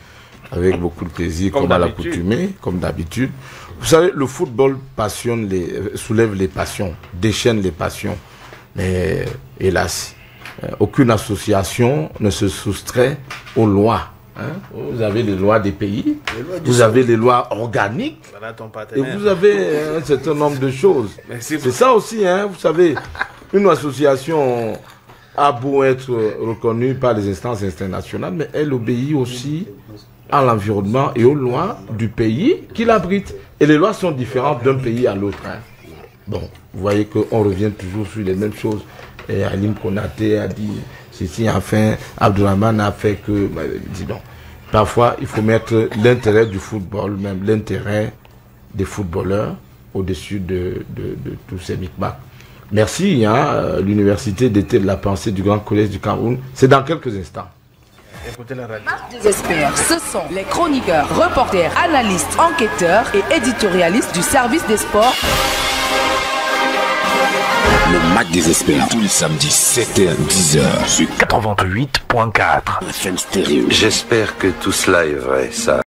avec beaucoup de plaisir, comme à l'accoutumée, comme d'habitude. Vous savez, le football soulève les passions, déchaîne les passions. Mais hélas, aucune association ne se soustrait aux lois Hein? Vous avez les lois des pays, vous avez les lois organiques, et vous avez un certain nombre de choses. C'est ça aussi, hein, vous savez, une association a beau être reconnue par les instances internationales, mais elle obéit aussi à l'environnement et aux lois du pays qui l'abrite. Et les lois sont différentes d'un pays à l'autre. Hein. Bon, vous voyez qu'on revient toujours sur les mêmes choses. Et Alim Konaté a dit ceci, enfin, Abdourahmane a fait que... dis donc, parfois, il faut mettre l'intérêt du football, même l'intérêt des footballeurs, au-dessus de tous ces micmacs. Merci, hein, l'Université d'été de la pensée du Grand Collège du Cameroun. C'est dans quelques instants. Écoutez la radio. Match des experts, ce sont les chroniqueurs, reporters, analystes, enquêteurs et éditorialistes du service des sports. Le match des experts, tous les samedis 7h-10h sur 88.4 FM Stéréo. J'espère que tout cela est vrai, ça.